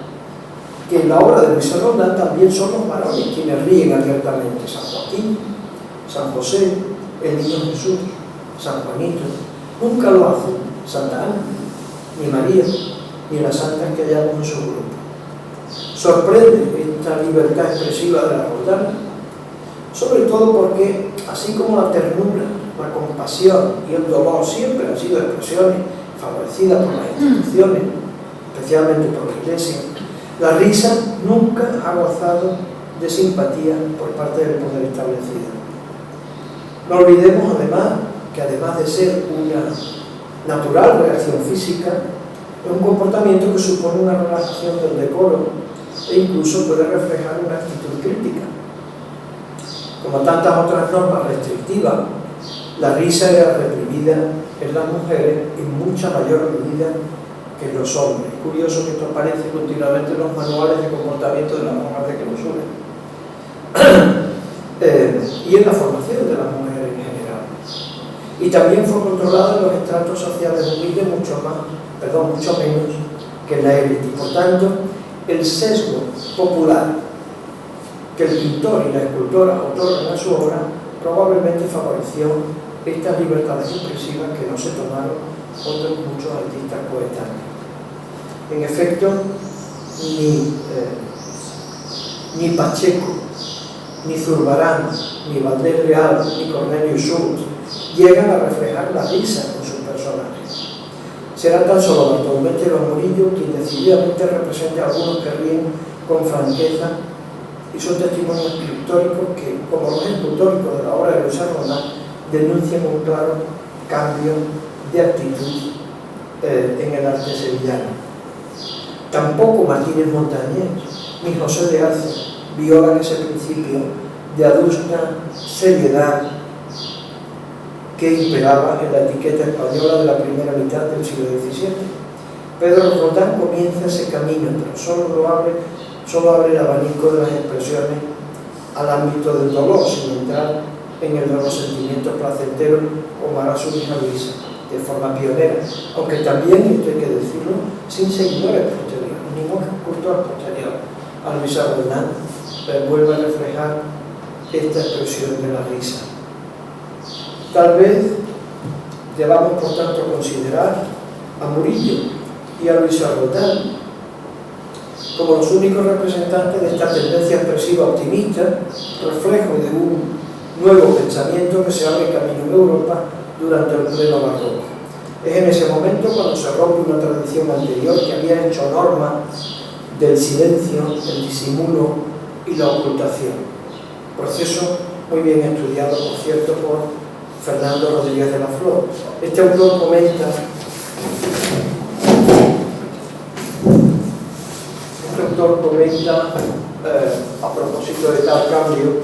que en la obra de Luisa Roldán también son los varones quienes ríen abiertamente. San Joaquín, San José, el Niño Jesús, San Juanito, nunca lo hacen Santa Ana, ni María, ni las santas que hallamos en su grupo. Sorprende esta libertad expresiva de la Roldán, sobre todo porque, así como la ternura, la compasión y el dolor siempre han sido expresiones favorecidas por las instituciones, especialmente por la Iglesia, la risa nunca ha gozado de simpatía por parte del poder establecido. No olvidemos además que además de ser una natural reacción física, es un comportamiento que supone una relajación del decoro e incluso puede reflejar una actitud crítica. Como tantas otras normas restrictivas, la risa era reprimida en las mujeres en mucha mayor medida que en los hombres. Es curioso que esto aparece continuamente en los manuales de comportamiento de las monjas de clausura y en la formación de las mujeres en general. Y también fue controlada en los estratos sociales humildes mucho menos que en la élite. Y por tanto, el sesgo popular que el pintor y la escultora otorgan a su obra probablemente favoreció estas libertades expresivas que no se tomaron otros muchos artistas coetáneos. En efecto, ni Pacheco, ni Zurbarán, ni Valdés Real, ni Cornelio Schultz llegan a reflejar la risa con sus personajes. Será tan solo Bartolomé Telo Murillo quien decididamente represente a algunos que ríen con franqueza y son testimonios pictóricos que, como los escultóricos de la obra de Luis Arrondán, denuncian un claro cambio de actitud en el arte sevillano. Tampoco Martínez Montañés ni José de Arce violan ese principio de adusta seriedad que imperaba en la etiqueta española de la primera mitad del siglo XVII. Pedro Roldán comienza ese camino, pero solo abre el abanico de las expresiones al ámbito del dolor, sin entrar en el de los sentimientos placenteros, como hará su hija Luisa, de forma pionera, aunque también, esto hay que decirlo, sin seguidores posteriores. Ningún escultor posterior a Luis Arrondán vuelve a reflejar esta expresión de la risa. Tal vez debamos, por tanto, considerar a Murillo y a Luis Arrondán como los únicos representantes de esta tendencia expresiva optimista, reflejo de un nuevo pensamiento que se abre camino en Europa durante el pleno barroco. Es en ese momento cuando se rompe una tradición anterior que había hecho norma del silencio, el disimulo y la ocultación. Proceso muy bien estudiado, por cierto, por Fernando Rodríguez de la Flor. Este autor comenta a propósito de tal cambio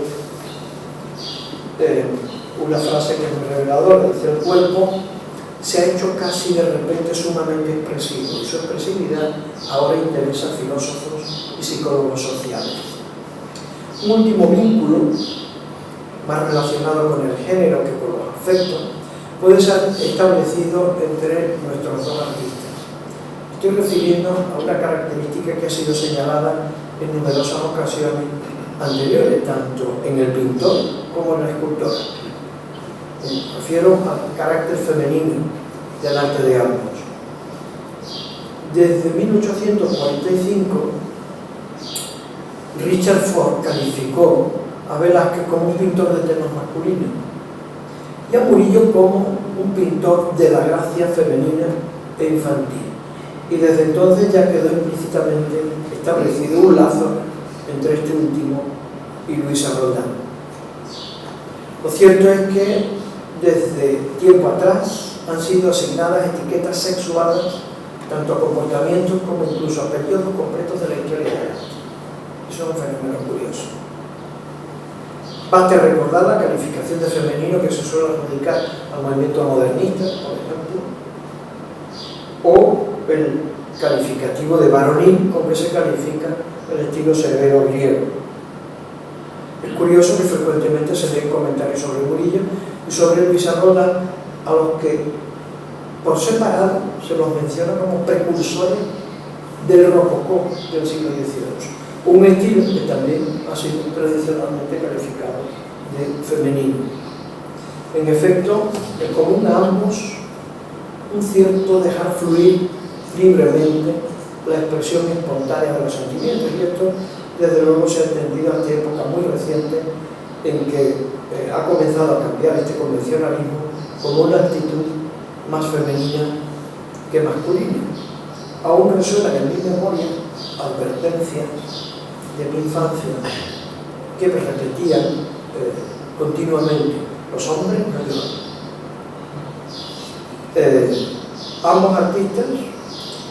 una frase que es muy reveladora. Dice: el cuerpo se ha hecho casi de repente sumamente expresivo y su expresividad ahora interesa a filósofos y psicólogos sociales. Un último vínculo, más relacionado con el género que con los afectos, puede ser establecido entre nuestros dos artistas. Estoy refiriendo a una característica que ha sido señalada en numerosas ocasiones anteriores, tanto en el pintor como en el escultor. Me refiero al carácter femenino del arte de ambos. Desde 1845, Richard Ford calificó a Velázquez como un pintor de temas masculinos y a Murillo como un pintor de la gracia femenina e infantil. Y desde entonces ya quedó implícitamente establecido un lazo entre este último y Luis Arrondán. Lo cierto es que desde tiempo atrás han sido asignadas etiquetas sexuales tanto a comportamientos como incluso a periodos completos de la historia del arte. Eso es un fenómeno curioso. Basta recordar la calificación de femenino que se suele adjudicar al movimiento modernista, por ejemplo, o el calificativo de varonil con que se califica el estilo severo griego. Es curioso que frecuentemente se leen comentarios sobre Murillo y sobre Luis Arrondán, a los que por separado se los menciona como precursores del rococó del siglo XVIII, un estilo que también ha sido tradicionalmente calificado de femenino. En efecto, en común a ambos un cierto dejar fluir libremente la expresión espontánea de los sentimientos, y esto desde luego se ha entendido hasta época muy reciente en que ha comenzado a cambiar este convencionalismo como una actitud más femenina que masculina. Aún resuenan en mi memoria advertencias de mi infancia que me repetían continuamente: los hombres no lloran. Ambos artistas,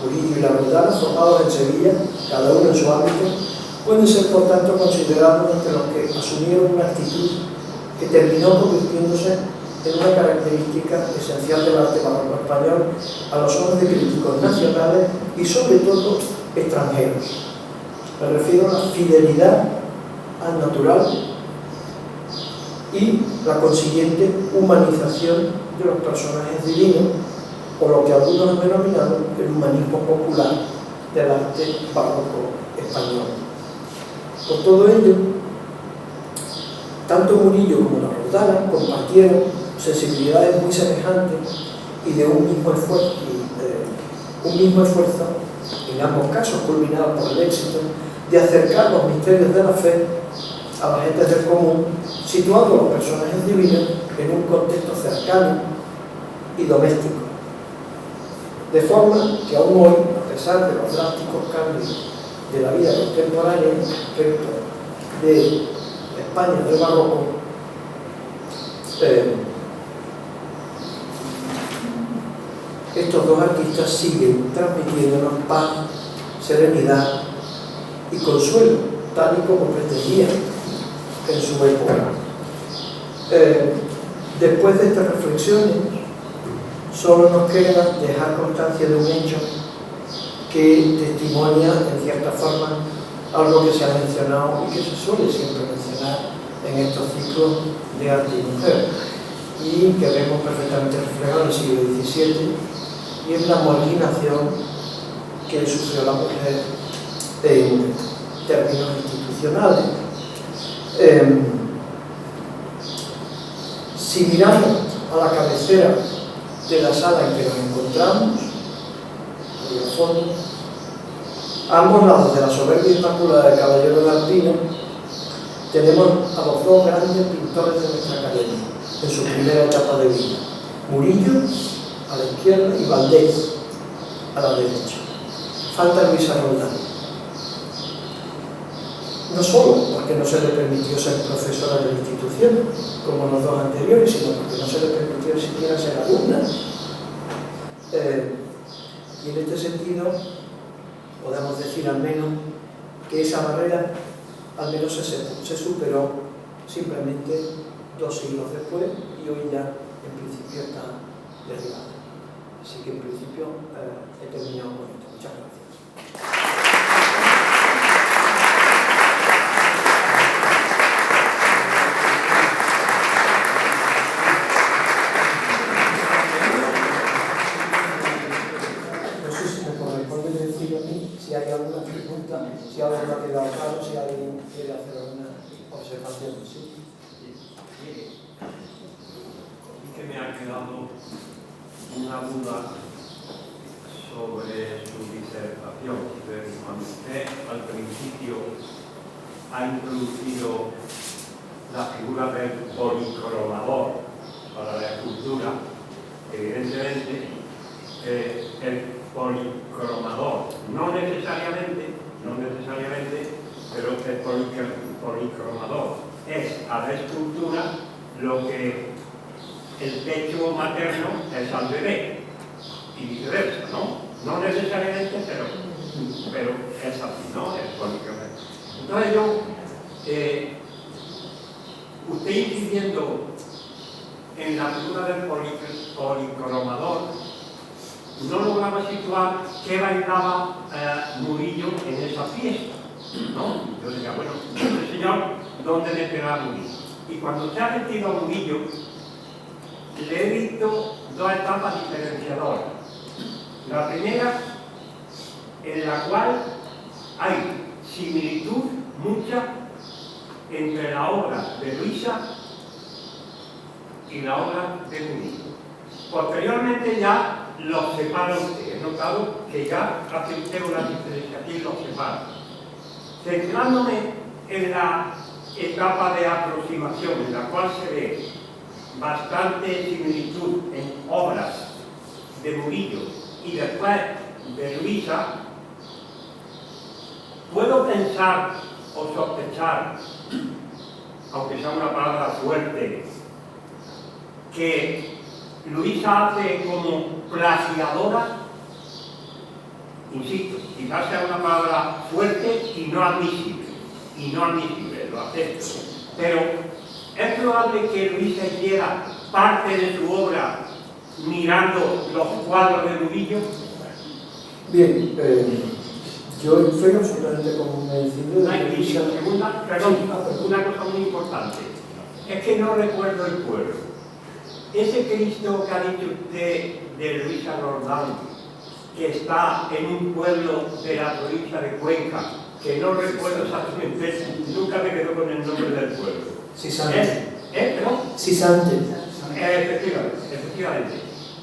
Murillo y Arrondán, formados en Sevilla, cada uno en su ámbito, pueden ser por tanto considerados entre los que asumieron una actitud que terminó convirtiéndose en una característica esencial del arte barroco español a los ojos de críticos nacionales y sobre todo extranjeros. Me refiero a la fidelidad al natural y la consiguiente humanización de los personajes divinos, o lo que algunos han denominado el humanismo popular del arte barroco español. Por todo ello, tanto Murillo como Arrondán compartieron sensibilidades muy semejantes y de un mismo esfuerzo, en ambos casos culminado por el éxito de acercar los misterios de la fe a las gentes del común, situando a los personajes divinos en un contexto cercano y doméstico. De forma que aún hoy, a pesar de los drásticos cambios de la vida contemporánea respecto de España del barroco, estos dos artistas siguen transmitiéndonos paz, serenidad y consuelo, tal y como pretendían en su época. Después de estas reflexiones, solo nos queda dejar constancia de un hecho que testimonia, en cierta forma, algo que se ha mencionado y que se suele siempre mencionar en estos ciclos de arte y mujer, y que vemos perfectamente reflejado en el siglo XVII, y es la marginación que sufrió la mujer en términos institucionales. Si miramos a la cabecera de la sala en que nos encontramos, ahí al fondo, a ambos lados de la soberbia inmaculada de Caballero de Alpina, tenemos a los dos grandes pintores de nuestra academia en su primera etapa de vida: Murillo a la izquierda y Valdés a la derecha. Falta Luisa Roldán, no solo porque no se le permitió ser profesora de la institución como los dos anteriores, sino porque no se le permitió siquiera ser alumna. Y en este sentido podemos decir al menos que esa barrera al menos se superó simplemente 2 siglos después, y hoy ya en principio está derribada. Así que en principio he terminado con esto. Muchas gracias. Si hay alguna pregunta, si algo me ha quedado claro, si alguien quiere hacer alguna observación. ¿Sí? Que me ha quedado una duda sobre su disertación. Cuando usted al principio ha introducido la figura del policromador para la escultura, evidentemente el policromador, no necesariamente, pero el policromador es a la escultura lo que el pecho materno es al bebé, y viceversa, ¿no? No necesariamente, pero es así, ¿no? El policromador. Entonces usted incidiendo en la figura del policromador, no lograba situar qué bailaba Murillo en esa fiesta, ¿no? Yo decía, bueno, el señor, ¿dónde meterá a Murillo? Y cuando se ha metido a Murillo, le he visto 2 etapas diferenciadoras. La primera, en la cual hay similitud mucha entre la obra de Luisa y la obra de Murillo. Posteriormente ya los separa usted. He notado que ya hace usted una diferenciación y los separa. Centrándome en la etapa de aproximación, en la cual se ve bastante similitud en obras de Murillo y después de Luisa, puedo pensar o sospechar, aunque sea una palabra fuerte, que Luisa hace como plagiadora, insisto, quizás sea una palabra fuerte y no admisible, lo acepto, pero es probable que Luisa hiciera parte de su obra mirando los cuadros de Murillo. Bien, yo estoy absolutamente convencido de que Luisa... Una cosa muy importante, es que no recuerdo el pueblo. Ese Cristo que ha dicho usted de Luisa Roldán, que está en un pueblo de la provincia de Cuenca, que no recuerdo exactamente, nunca me quedo con el nombre del pueblo. Sisante. ¿Perdón? Sisante. Efectivamente.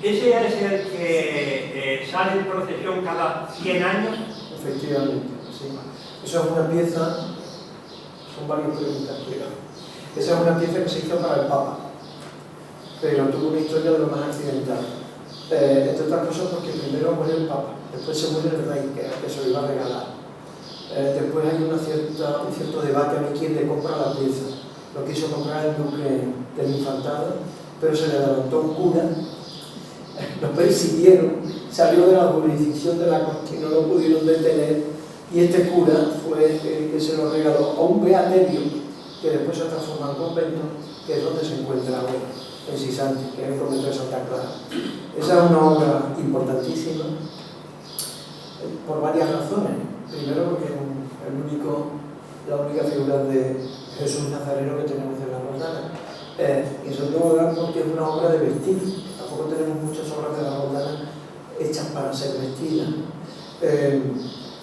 Ese es el que sale en procesión cada 100 años. Efectivamente, sí. Esa es una pieza, son varias preguntas, esa es una pieza que se hizo para el Papa, pero tuvo una historia de lo más accidental. entre otras cosas porque primero muere el Papa, después se muere el rey, que se lo iba a regalar. Después hay un cierto debate a ver quién le compra la pieza. Lo quiso comprar el duque del Infantado, pero se le levantó un cura, lo persiguieron, salió de la jurisdicción de la corte y no lo pudieron detener, y este cura fue el que se lo regaló a un beaterio que después se transformó en convento, que es donde se encuentra ahora, en Sisanti, que es el convento de Santa Clara. Esa es una obra importantísima por varias razones. Primero porque es la única figura de Jesús Nazareno que tenemos en la Roldana. Y en segundo lugar porque es una obra de vestir. Tampoco tenemos muchas obras de la Roldana hechas para ser vestidas.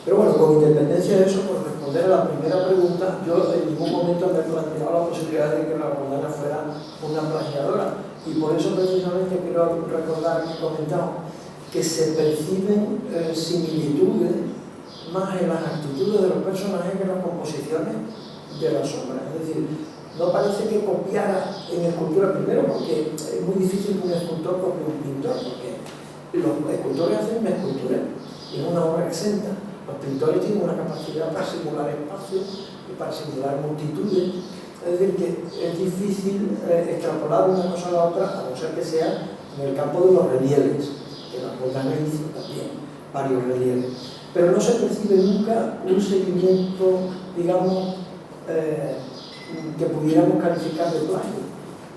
Pero bueno, con independencia de eso, por responder a la primera pregunta, yo en ningún momento me he planteado la posibilidad de que la Roldana fuera una plagiadora. Y por eso precisamente quiero recordar que he comentado que se perciben similitudes más en las actitudes de los personajes que en las composiciones de las obras. Es decir, no parece que copiara en escultura primero, porque es muy difícil que un escultor copie un pintor, porque los escultores hacen una escultura y es una obra exenta. Los pintores tienen una capacidad para simular espacios y para simular multitudes. Es decir, que es difícil extrapolar una cosa a la otra, a no ser que sea en el campo de los relieves, que la Roldana hizo también varios relieves. Pero no se percibe nunca un seguimiento, digamos, que pudiéramos calificar de plagio.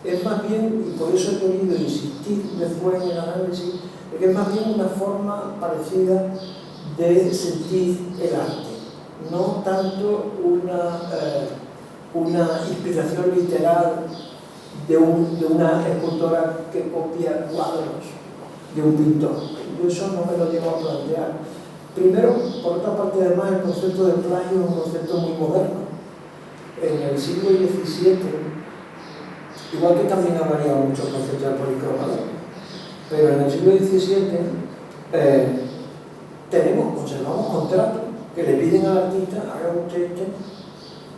Es más bien, y por eso he querido insistir después en el análisis, que es más bien una forma parecida de sentir el arte, no tanto una inspiración literal de una escultora que copia cuadros de un pintor. Yo eso no me lo llevo a plantear. Primero, por otra parte, además, el concepto de plagio es un concepto muy moderno. En el siglo XVII, igual que también ha variado mucho el concepto de policromador, pero en el siglo XVII conservamos contratos que le piden al artista: haga usted este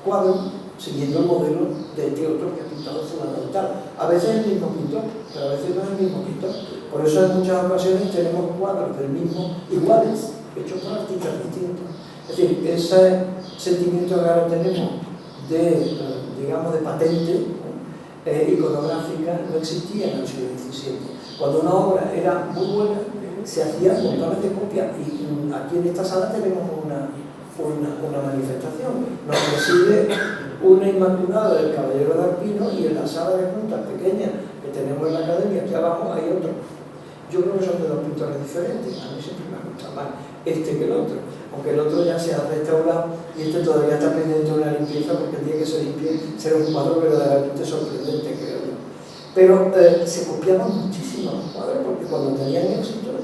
cuadro siguiendo el modelo de este otro que ha pintado fundamental. A veces es el mismo pintor, pero a veces no es el mismo pintor. Por eso en muchas ocasiones tenemos cuadros del mismo, iguales, hechos por artistas distintos. Es decir, ese sentimiento que ahora tenemos de patente iconográfica no existía en el siglo XVII. Cuando una obra era muy buena, se hacían montones de copias, y aquí en esta sala tenemos una manifestación. Nos preside una Inmaculada del Caballero de Arpino, y en la sala de juntas pequeña que tenemos en la academia, aquí abajo, hay otro. Yo creo que son de dos pintores diferentes. A mí siempre me gusta más este que el otro, aunque el otro ya se ha restaurado y este todavía está pendiente de una limpieza, porque el día que se limpie será un cuadro verdaderamente sorprendente, creo yo. Pero se copiaban muchísimo los cuadros, porque cuando tenían éxito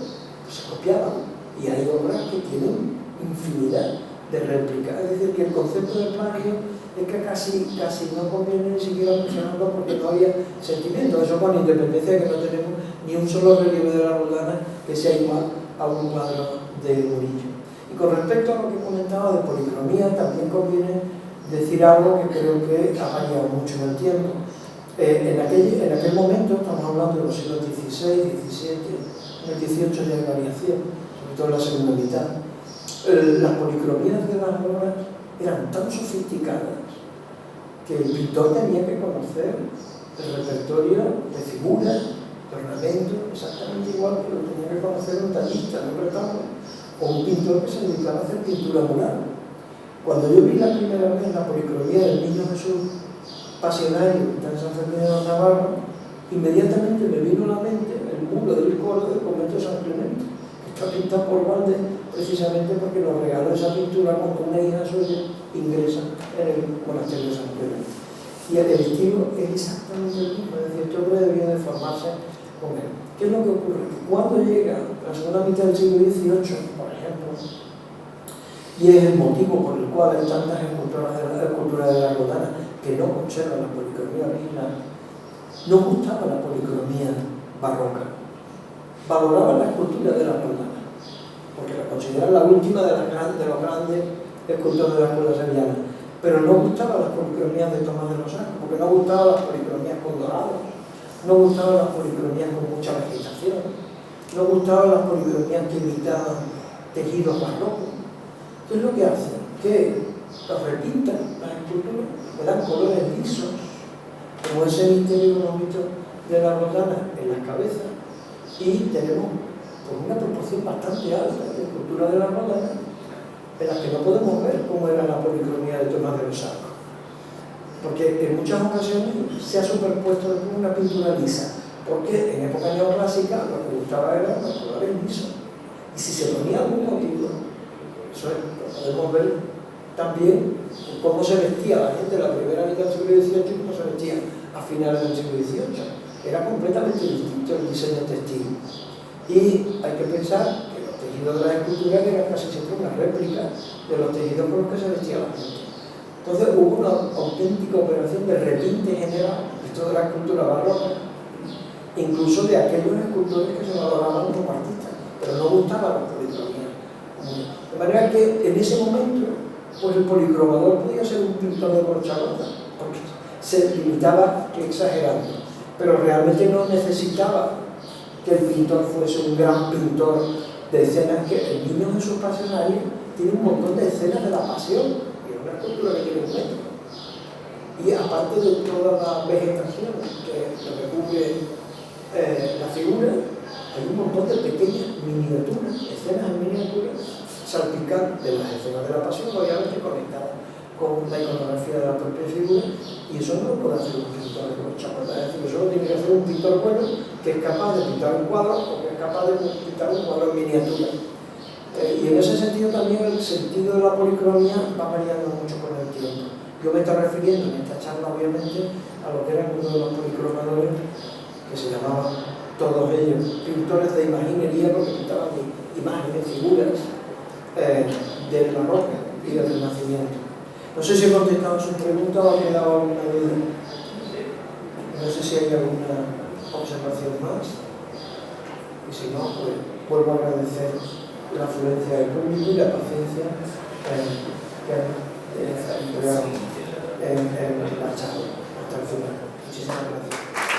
se copiaban, y hay obras que tienen infinidad de réplicas. Es decir, que el concepto de plagio es que casi no conviene ni siquiera mencionarlo, porque no había sentimiento. Eso con independencia de que no tenemos ni un solo relieve de la Roldana que sea igual a un cuadro de Murillo. Y con respecto a lo que comentaba de policromía, también conviene decir algo que creo que ha variado mucho en el tiempo. En aquel momento, estamos hablando de los siglos XVI, XVII, en el XVIII ya hay variación, sobre todo en la segunda mitad. Las policromías de las obras eran tan sofisticadas que el pintor tenía que conocer el repertorio de figuras, de ornamentos, exactamente igual que lo tenía que conocer un tallista, un retablo, o un pintor que se dedicaba a hacer pintura mural. Cuando yo vi la primera vez la policromía del Niño Jesús Pasionario que está en San Fermín de los Navarros, inmediatamente me vino a la mente el muro del coro del convento de San Clemente, que está pintado por Valdés, precisamente porque nos regaló esa pintura cuando una hija suya ingresa en el monasterio de San Clemente. Y el estilo es exactamente el mismo, es decir, este hombre debía de formarse con él. ¿Qué es lo que ocurre? Que cuando llega la segunda mitad del siglo XVIII, por ejemplo, y es el motivo por el cual hay tantas esculturas de la Roldana que no conservan la policromía original, no gustaba la policromía barroca. Valoraban la escultura de la Roldana, porque la consideran la última de los grandes escultores de la escuela sevillana. Pero no gustaban las policromías de Tomás de los Arcos, porque no gustaban las policromías con dorados, no gustaban las policromías con mucha vegetación. no gustaban las policromías que imitaban tejidos barrocos. ¿Qué es lo que hacen? Que los repintan las esculturas, le dan colores lisos, como ese misterio que hemos visto de la Rodana en las cabezas, y tenemos una proporción bastante alta de esculturas de la Rodana en las que no podemos ver cómo era la policromía de Tomás de los Arcos, porque en muchas ocasiones se ha superpuesto con una pintura lisa, porque en época neoclásica lo que gustaba eran los colores lisos, y si se ponía algún motivo, eso podemos ver también cómo se vestía la gente de la primera mitad del siglo XVIII y cómo se vestía a finales del siglo XVIII. Era completamente distinto el diseño textil. Y hay que pensar que los tejidos de las esculturas eran casi siempre una réplica de los tejidos con los que se vestía la gente. Entonces hubo una auténtica operación de repinte general de toda la escultura barroca, incluso de aquellos escultores que se valoraban como artistas, pero no gustaban la policromía. De manera que en ese momento, pues el policromador podía ser un pintor de corcholata, porque se limitaba exagerando, pero realmente no necesitaba que el pintor fuese un gran pintor de escenas, que el Niño Jesús Pasionario tiene un montón de escenas de la pasión, y es una escultura que tiene un metro. Y aparte de toda la vegetación que recubre la figura, hay un montón de pequeñas miniaturas, escenas en miniaturas, salpicadas de las escenas de la pasión, obviamente conectadas con la iconografía de la propia figura, y eso no lo puede hacer un pintor de los chapatas, es decir, eso lo tiene que hacer un pintor bueno que es capaz de pintar un cuadro o que es capaz de pintar un cuadro en miniatura. Y en ese sentido también el sentido de la policromía va variando mucho con el tiempo. Yo me estoy refiriendo en esta charla obviamente a lo que eran uno de los policromadores que se llamaban todos ellos pintores de imaginería, porque pintaban imágenes, figuras del barroco y del Renacimiento. No sé si he contestado su pregunta o ha quedado alguna duda. No sé si hay alguna observación más. Y si no, pues vuelvo a agradecer la afluencia del público y la paciencia que han empleado en la charla. Hasta el final. Muchísimas gracias.